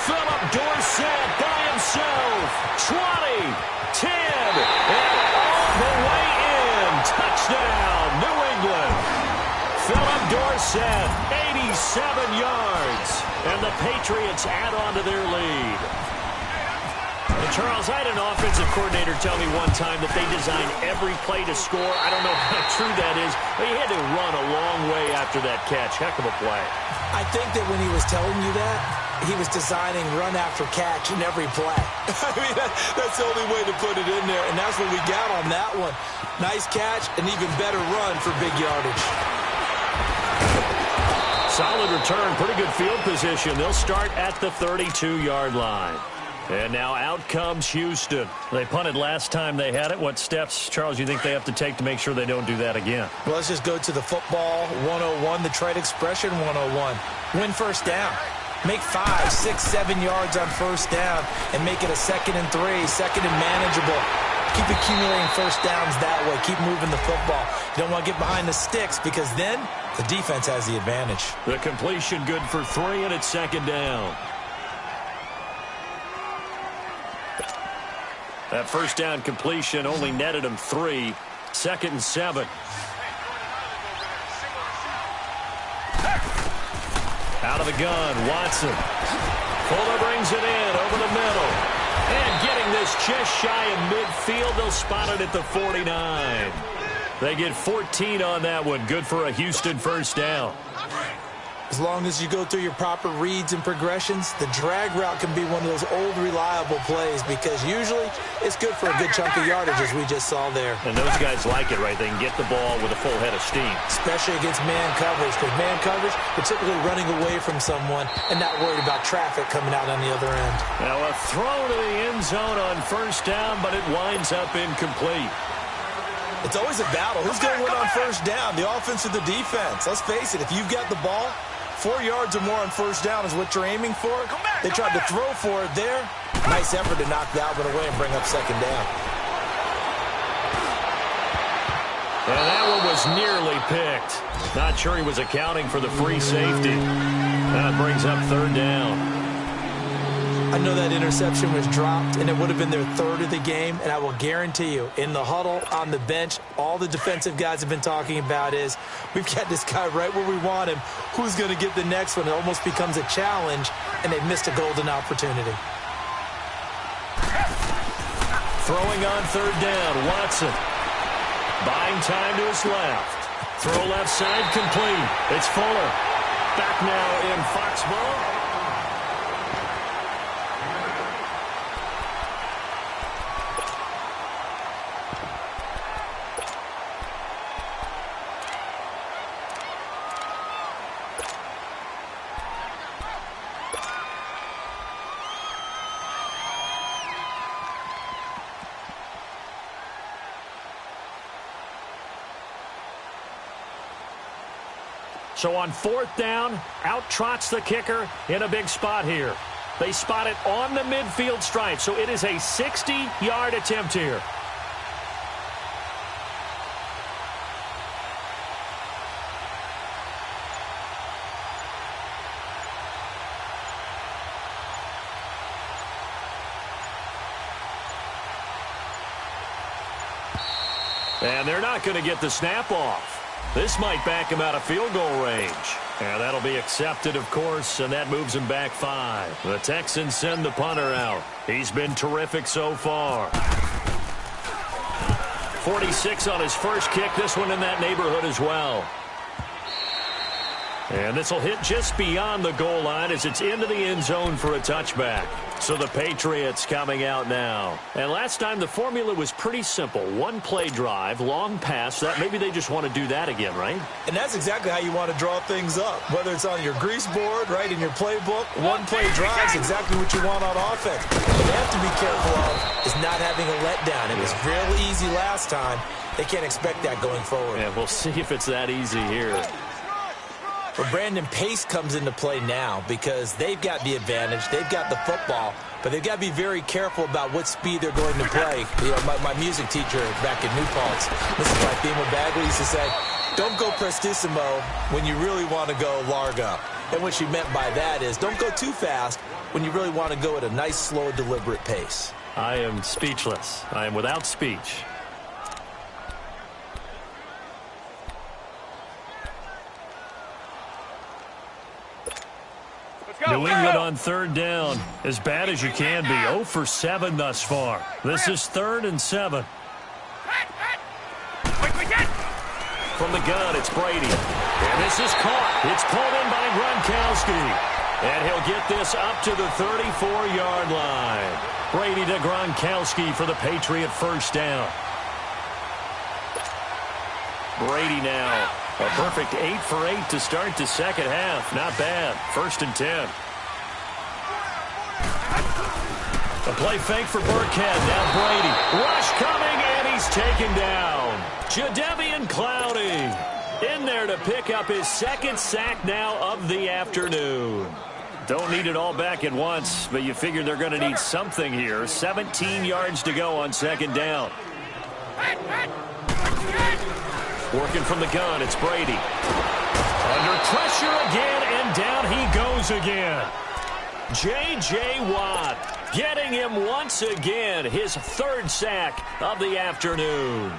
Philip Dorsett by himself. 20, 10, and all the way in. Touchdown, New England. Philip Dorsett, 87 yards. And the Patriots add on to their lead. And Charles, I had an offensive coordinator tell me one time that they design every play to score. I don't know how true that is, but he had to run a long way after that catch. Heck of a play. I think that when he was telling you that, he was designing run after catch in every play. I mean, that's the only way to put it in there, and that's what we got on that one. Nice catch, an even better run for big yardage. Solid return, pretty good field position. They'll start at the 32-yard line. And now out comes Houston. They punted last time they had it. What steps, Charles, you think they have to take to make sure they don't do that again? Well, let's just go to the football 101, the trade expression 101. Win first down. Make 5, 6, 7 yards on first down and make it a 2nd and 3, second and manageable. Keep accumulating first downs that way. Keep moving the football. You don't want to get behind the sticks because then the defense has the advantage. The completion good for 3, and it's 2nd down. That first down completion only netted him 3. 2nd and 7. Out of the gun, Watson. Fuller brings it in over the middle. And getting this just shy of midfield, they'll spot it at the 49. They get 14 on that one. Good for a Houston first down. As long as you go through your proper reads and progressions, the drag route can be one of those old reliable plays because usually it's good for a good chunk of yardage as we just saw there. And those guys like it, right? They can get the ball with a full head of steam. Especially against man coverage, because man coverage, we're typically running away from someone and not worried about traffic coming out on the other end. Now a throw to the end zone on first down, but it winds up incomplete. It's always a battle. Who's going to win on first down, the offense or the defense? Let's face it, if you've got the ball, 4 yards or more on first down is what you're aiming for. They tried to throw for it there. Nice effort to knock that one away and bring up 2nd down. And that one was nearly picked. Not sure he was accounting for the free safety. That brings up 3rd down. I know that interception was dropped, and it would have been their 3rd of the game, and I will guarantee you, in the huddle, on the bench, all the defensive guys have been talking about is, we've got this guy right where we want him. Who's going to get the next one? It almost becomes a challenge, and they've missed a golden opportunity. Throwing on 3rd down, Watson. Buying time to his left. Throw left side complete. It's Fuller. Back now in Foxborough. So on 4th down, out trots the kicker in a big spot here. They spot it on the midfield stripe, so it is a 60-yard attempt here. And they're not going to get the snap off. This might back him out of field goal range. And that'll be accepted, of course, and that moves him back 5. The Texans send the punter out. He's been terrific so far. 46 on his first kick. This one in that neighborhood as well. And this will hit just beyond the goal line as it's into the end zone for a touchback. So the Patriots coming out now. And last time the formula was pretty simple. One play drive, long pass. That maybe they just want to do that again, right? And that's exactly how you want to draw things up. Whether it's on your grease board, right, in your playbook, one play drive is exactly what you want on offense. What they have to be careful of is not having a letdown. It was real easy last time. They can't expect that going forward. Yeah, we'll see if it's that easy here. But Brandon, pace comes into play now because they've got the advantage. They've got the football, but they've got to be very careful about what speed they're going to play. You know, my music teacher back in New Paltz, Mrs. Fatima Bagley, used to say, don't go prestissimo when you really want to go largo. And what she meant by that is don't go too fast when you really want to go at a nice, slow, deliberate pace. I am speechless. I am without speech. New England on 3rd down. As bad as you can be. 0 for 7 thus far. This is 3rd and 7. From the gun, it's Brady. And this is caught. It's pulled in by Gronkowski. And he'll get this up to the 34-yard line. Brady to Gronkowski for the Patriot first down. Brady now A perfect 8 for 8 to start the second half. Not bad. 1st and 10. A play fake for Burkhead. Now Brady. Rush coming, and he's taken down. Jadeveon Clowney in there to pick up his 2nd sack now of the afternoon. Don't need it all back at once, but you figure they're going to need something here. 17 yards to go on 2nd down. Working from the gun, it's Brady. Under pressure again, and down he goes again. J.J. Watt getting him once again, his 3rd sack of the afternoon.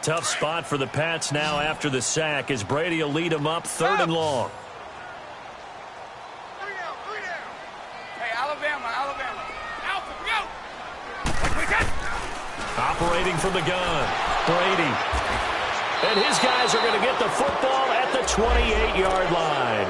Tough spot for the Pats now after the sack as Brady will lead them up 3rd and long. Hey, Alabama. Alpha, go! Operating from the gun, Brady. And his guys are going to get the football at the 28-yard line.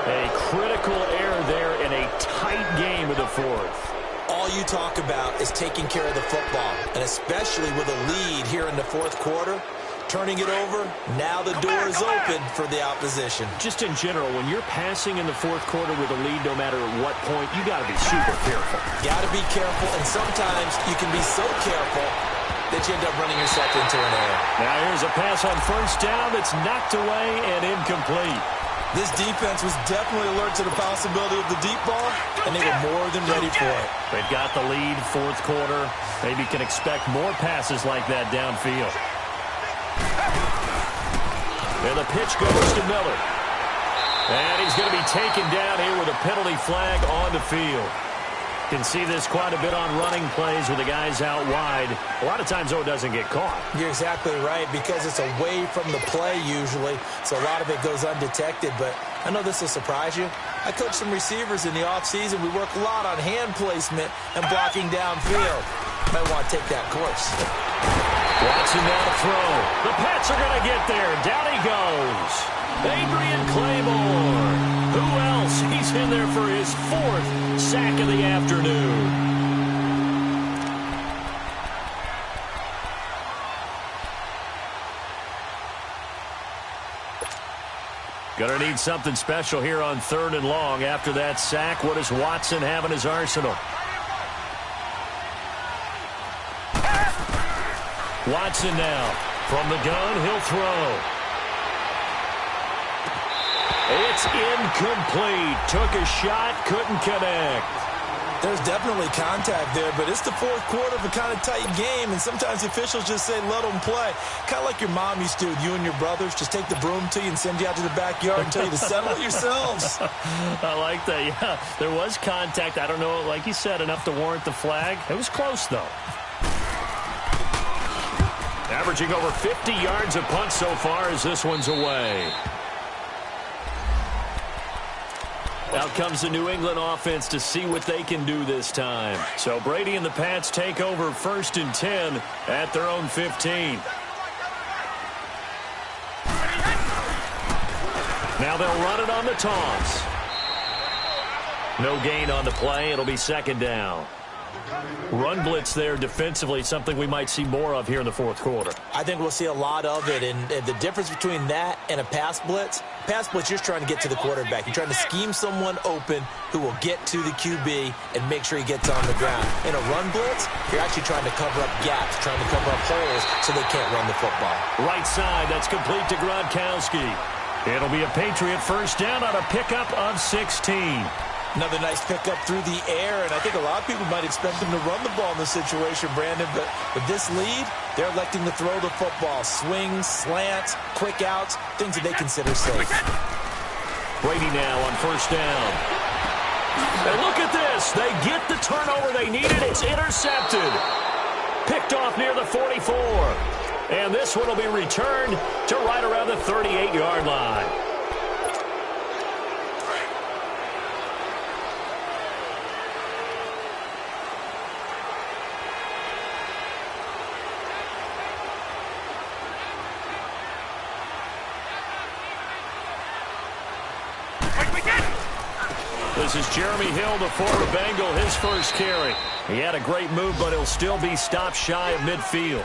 A critical error there in a tight game of the 4th. All you talk about is taking care of the football, and especially with a lead here in the 4th quarter, turning it over, now the door is open for the opposition. Just in general, when you're passing in the 4th quarter with a lead, no matter at what point, you got to be super careful. Got to be careful, and sometimes you can be so careful that you end up running yourself into an error. Now here's a pass on 1st down that's knocked away and incomplete. This defense was definitely alert to the possibility of the deep ball, and they were more than ready for it. They've got the lead, 4th quarter. Maybe can expect more passes like that downfield. And the pitch goes to Miller. And he's going to be taken down here with a penalty flag on the field. Can see this quite a bit on running plays with the guys out wide. A lot of times, though, it doesn't get caught. You're exactly right, because it's away from the play usually, so a lot of it goes undetected. But I know this will surprise you. I coach some receivers in the offseason. We work a lot on hand placement and blocking downfield. Might want to take that course. Watson now to throw. The Pats are going to get there. Down he goes. Adrian Claymore. Who else? He's in there for his 4th sack of the afternoon. Gonna need something special here on 3rd and long. After that sack, what does Watson have in his arsenal? Watson now. From the gun, he'll throw. It's incomplete. Took a shot, couldn't connect. There's definitely contact there, but it's the 4th quarter of a kind of tight game, and sometimes the officials just say, let them play. Kind of like your mom used to with you and your brothers. Just take the broom to you and send you out to the backyard and tell you to settle it yourselves. I like that, yeah. There was contact. I don't know, like you said, enough to warrant the flag. It was close, though. Averaging over 50 yards a punt so far as this one's away. Out comes the New England offense to see what they can do this time. So Brady and the Pats take over 1st and 10 at their own 15. Now they'll run it on the toss. No gain on the play. It'll be 2nd down. Run blitz there defensively, something we might see more of here in the 4th quarter. I think we'll see a lot of it, and the difference between that and a pass blitz, you're just trying to get to the quarterback. You're trying to scheme someone open who will get to the QB and make sure he gets on the ground. In a run blitz, you're actually trying to cover up gaps, trying to cover up holes so they can't run the football. Right side, that's complete to Gronkowski. It'll be a Patriot 1st down on a pickup of 16. Another nice pickup through the air, and I think a lot of people might expect them to run the ball in this situation, Brandon, but with this lead, they're electing to throw the football. Swings, slants, quick outs, things that they consider safe. Brady now on 1st down. And look at this. They get the turnover they needed. It's intercepted. Picked off near the 44. And this one will be returned to right around the 38-yard line. This is Jeremy Hill, the former Bengal, his 1st carry. He had a great move, but he'll still be stopped shy of midfield.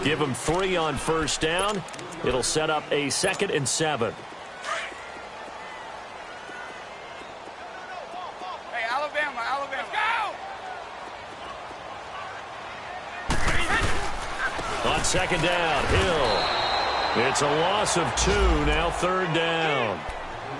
Give him 3 on first down. It'll set up a 2nd and 7. Hey, Alabama, Alabama. Go! On 2nd down, Hill. It's a loss of 2, now 3rd down.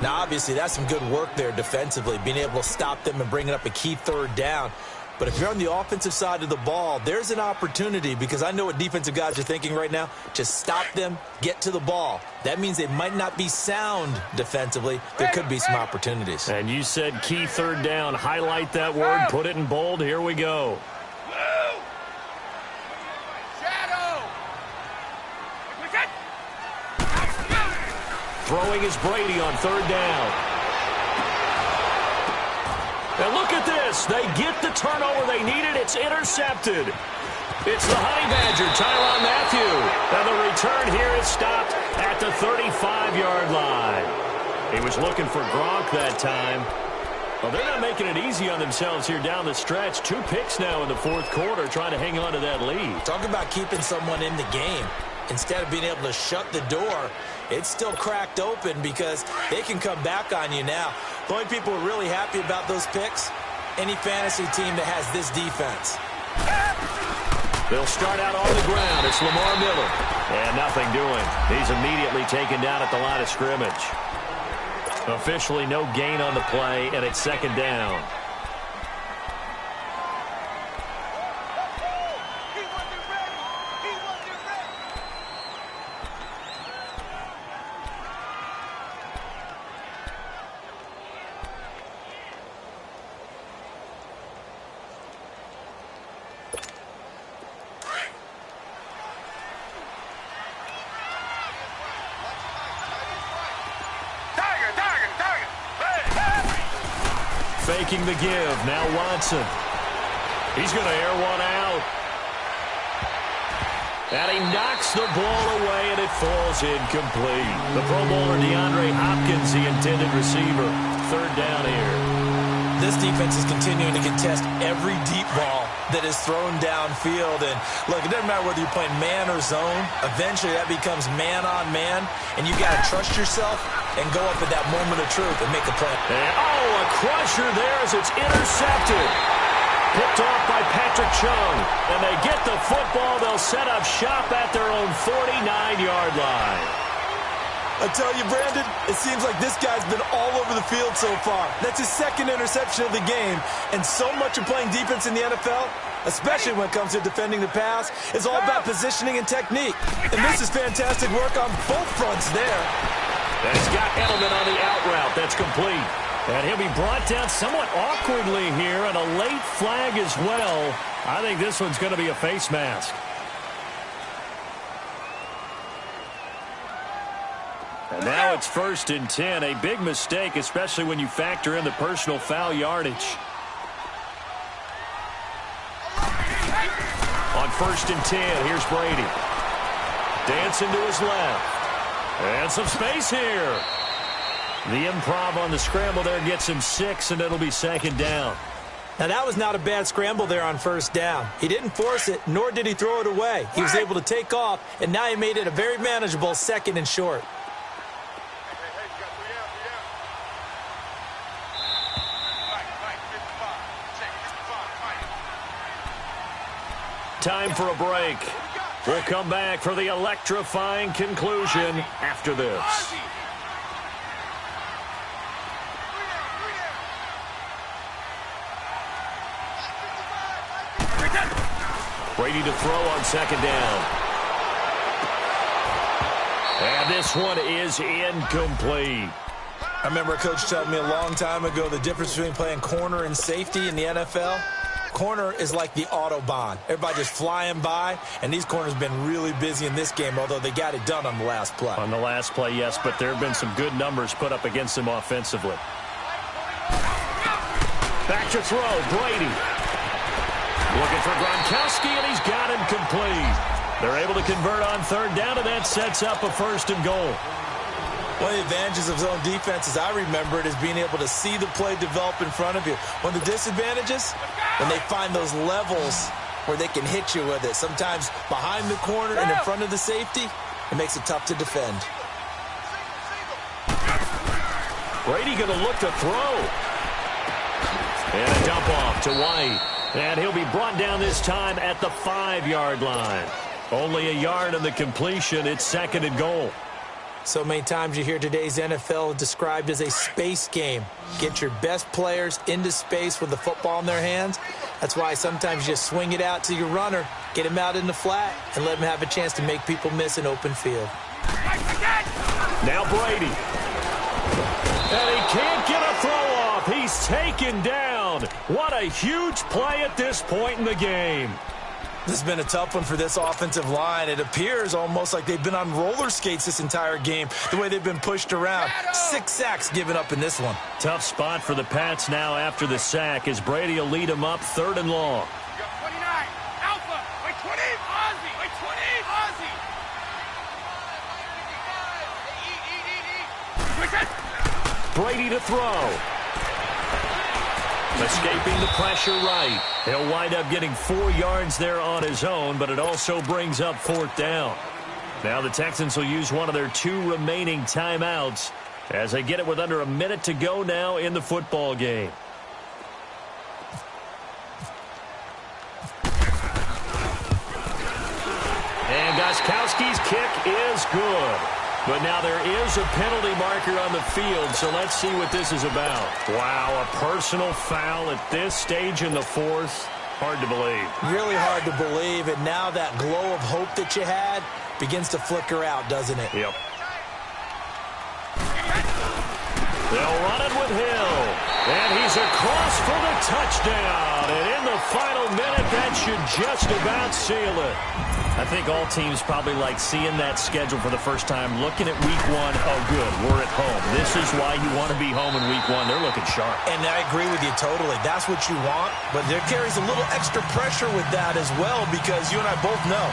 Now, obviously, that's some good work there defensively, being able to stop them and bringing up a key 3rd down. But if you're on the offensive side of the ball, there's an opportunity, because I know what defensive guys are thinking right now. Just stop them, get to the ball. That means they might not be sound defensively. There could be some opportunities. And you said key 3rd down. Highlight that word, put it in bold. Here we go. Throwing is Brady on 3rd down. And look at this. They get the turnover they needed. It's intercepted. It's the Honey Badger, Tyrann Mathieu. And the return here is stopped at the 35-yard line. He was looking for Gronk that time. Well, they're not making it easy on themselves here down the stretch. 2 picks now in the 4th quarter, trying to hang on to that lead. Talk about keeping someone in the game. Instead of being able to shut the door, it's still cracked open because they can come back on you now. The only people who are really happy about those picks, any fantasy team that has this defense. They'll start out on the ground. It's Lamar Miller. And nothing doing. He's immediately taken down at the line of scrimmage. Officially no gain on the play, and it's 2nd down. Faking the give. Now Watson. He's going to air one out. And he knocks the ball away, and it falls incomplete. The Pro Bowler DeAndre Hopkins, the intended receiver. 3rd down here. This defense is continuing to contest every deep ball that is thrown downfield. And, look, it doesn't matter whether you're playing man or zone. Eventually, that becomes man-on-man, and you got to trust yourself and go up at that moment of truth and make a play. And, a crusher there as it's intercepted. Picked off by Patrick Chung. And they get the football. They'll set up shop at their own 49-yard line. I tell you, Brandon, it seems like this guy's been all over the field so far. That's his 2nd interception of the game. And so much of playing defense in the NFL, especially when it comes to defending the pass, is all about positioning and technique. And this is fantastic work on both fronts there. And he's got Edelman on the out route. That's complete. And he'll be brought down somewhat awkwardly here, and a late flag as well. I think this one's going to be a face mask. And now it's 1st and 10. A big mistake, especially when you factor in the personal foul yardage. On 1st and 10, here's Brady. Dancing to his left. And some space here. The improv on the scramble there gets him 6, and it'll be 2nd down. Now, that was not a bad scramble there on 1st down. He didn't force it, nor did he throw it away. He was able to take off, and now he made it a very manageable 2nd and short. Time for a break. We'll come back for the electrifying conclusion after this. Brady to throw on 2nd down. And this one is incomplete. I remember a coach telling me a long time ago the difference between playing corner and safety in the NFL. Corner is like the Autobahn. Everybody just flying by, and these corners have been really busy in this game, although they got it done on the last play. On the last play, yes, but there have been some good numbers put up against them offensively. Back to throw, Brady. Looking for Gronkowski, and he's got him complete. They're able to convert on 3rd down, and that sets up a 1st and goal. One of the advantages of zone defense, as I remember it, is being able to see the play develop in front of you. One of the disadvantages, when they find those levels where they can hit you with it. Sometimes behind the corner and in front of the safety, it makes it tough to defend. Brady going to look to throw. And a dump off to White. And he'll be brought down this time at the 5-yard line. Only a yard on the completion. It's 2nd and goal. So many times you hear today's NFL described as a space game. Get your best players into space with the football in their hands. That's why sometimes you just swing it out to your runner, get him out in the flat, and let him have a chance to make people miss an open field. Now Brady. And he can't get a throw off. He's taken down. What a huge play at this point in the game. This has been a tough one for this offensive line. It appears almost like they've been on roller skates this entire game, the way they've been pushed around. 6 sacks given up in this one. Tough spot for the Pats now after the sack as Brady will lead them up 3rd and long. 29, Alpha, wait 20, Ozzy, wait 20, Ozzy. Brady to throw. Escaping the pressure right. He'll wind up getting 4 yards there on his own, but it also brings up 4th down. Now the Texans will use one of their 2 remaining timeouts as they get it with under a minute to go now in the football game. And Gostkowski's kick is good. But now there is a penalty marker on the field, so let's see what this is about. Wow, a personal foul at this stage in the 4th. Hard to believe. Really hard to believe, and now that glow of hope that you had begins to flicker out, doesn't it? Yep. They'll run it with Hill. And he's across for the touchdown. And in the final minute, that should just about seal it. I think all teams probably like seeing that schedule for the first time, looking at week 1. Oh, good, we're at home. This is why you want to be home in week 1. They're looking sharp. And I agree with you totally. That's what you want, but there carries a little extra pressure with that as well because you and I both know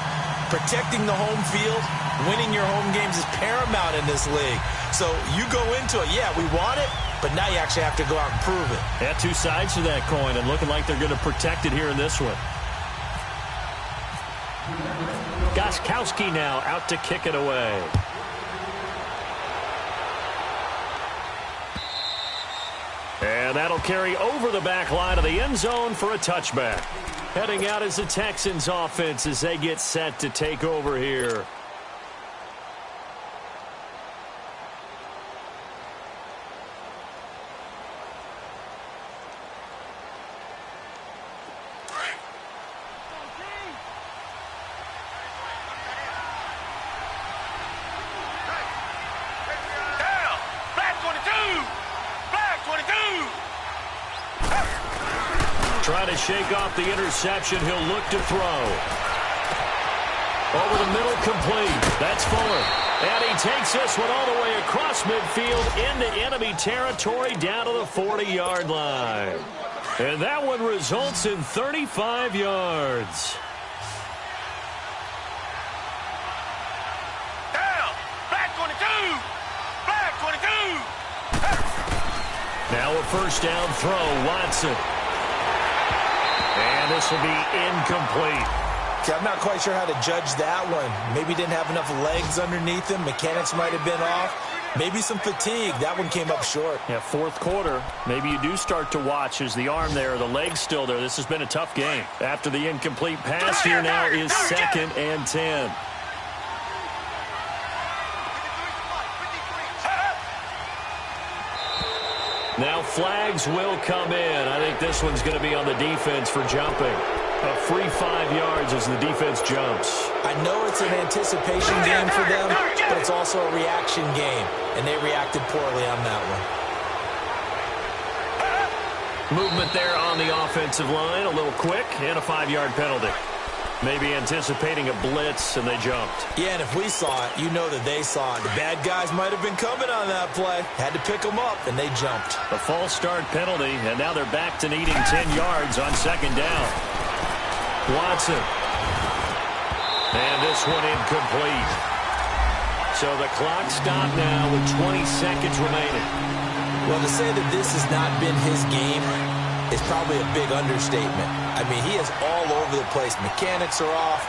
protecting the home field, winning your home games is paramount in this league. So you go into it, yeah, we want it, but now you actually have to go out and prove it. Yeah, 2 sides to that coin, and looking like they're going to protect it here in this one. Gostkowski now out to kick it away. And that'll carry over the back line of the end zone for a touchback. Heading out is the Texans offense as they get set to take over here. Trying to shake off the interception. He'll look to throw. Over the middle, complete. That's Fuller. And he takes this one all the way across midfield into enemy territory down to the 40-yard line. And that one results in 35 yards. Down, back 22, back 22. Now a first down throw, Watson. And this will be incomplete. Okay, I'm not quite sure how to judge that one. Maybe didn't have enough legs underneath him. Mechanics might have been off. Maybe some fatigue. That one came up short. Yeah, 4th quarter. Maybe you do start to watch as the arm there, the leg's still there. This has been a tough game. After the incomplete pass, here now is 2nd and 10. Now flags will come in. I think this one's going to be on the defense for jumping. A free 5 yards as the defense jumps. I know it's an anticipation game for them, but it's also a reaction game, and they reacted poorly on that one. Movement there on the offensive line, a little quick, and a 5-yard penalty. Maybe anticipating a blitz, and they jumped. Yeah, and if we saw it, you know that they saw it. The bad guys might have been coming on that play. Had to pick them up, and they jumped. A false start penalty, and now they're back to needing 10 yards on 2nd down. Watson. And this one incomplete. So the clock stopped now with 20 seconds remaining. Well, to say that this has not been his game is probably a big understatement. I mean, he is all over the place. Mechanics are off,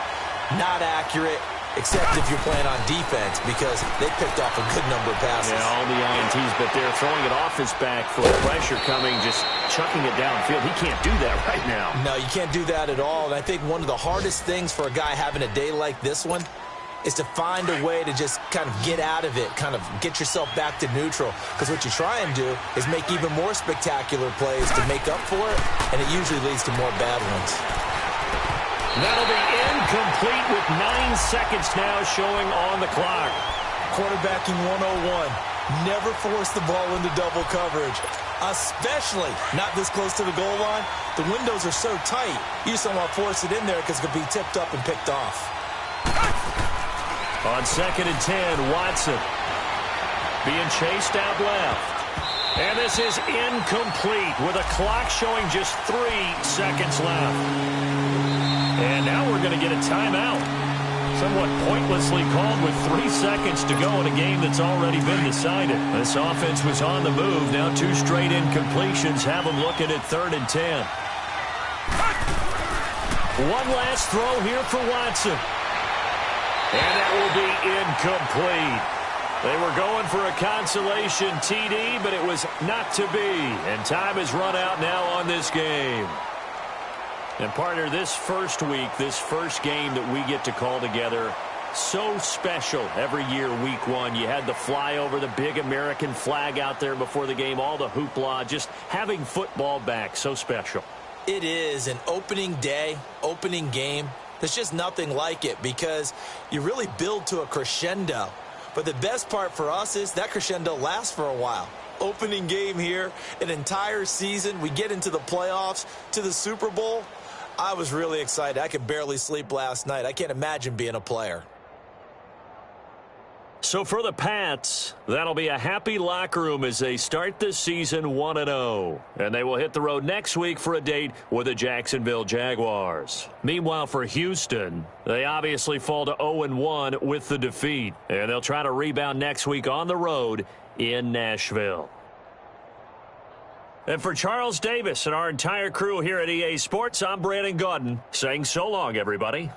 not accurate, except if you're playing on defense, because they picked off a good number of passes. Yeah, all the INTs, but they're throwing it off his back for pressure coming, just chucking it downfield. He can't do that right now. No, you can't do that at all. And I think one of the hardest things for a guy having a day like this one is to find a way to just kind of get out of it, kind of get yourself back to neutral. Because what you try and do is make even more spectacular plays to make up for it, and it usually leads to more bad ones. That'll be incomplete with 9 seconds now showing on the clock. Quarterbacking 101. Never force the ball into double coverage, especially not this close to the goal line. The windows are so tight, you just don't want to force it in there because it could be tipped up and picked off. On 2nd and 10, Watson being chased out left. And this is incomplete with a clock showing just 3 seconds left. And now we're going to get a timeout. Somewhat pointlessly called with 3 seconds to go in a game that's already been decided. This offense was on the move. Now 2 straight incompletions have them looking at 3rd and 10. One last throw here for Watson. And that will be incomplete. They were going for a consolation TD, but it was not to be. And time has run out now on this game. And partner, this first week, this first game that we get to call together, so special every year, week 1. You had the flyover, the big American flag out there before the game, all the hoopla, just having football back, so special. It is an opening day, opening game. There's just nothing like it because you really build to a crescendo. But the best part for us is that crescendo lasts for a while. Opening game here, an entire season. We get into the playoffs, to the Super Bowl. I was really excited. I could barely sleep last night. I can't imagine being a player. So for the Pats, that'll be a happy locker room as they start this season 1-0. And they will hit the road next week for a date with the Jacksonville Jaguars. Meanwhile, for Houston, they obviously fall to 0-1 with the defeat. And they'll try to rebound next week on the road in Nashville. And for Charles Davis and our entire crew here at EA Sports, I'm Brandon Gaudin saying so long, everybody.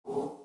you.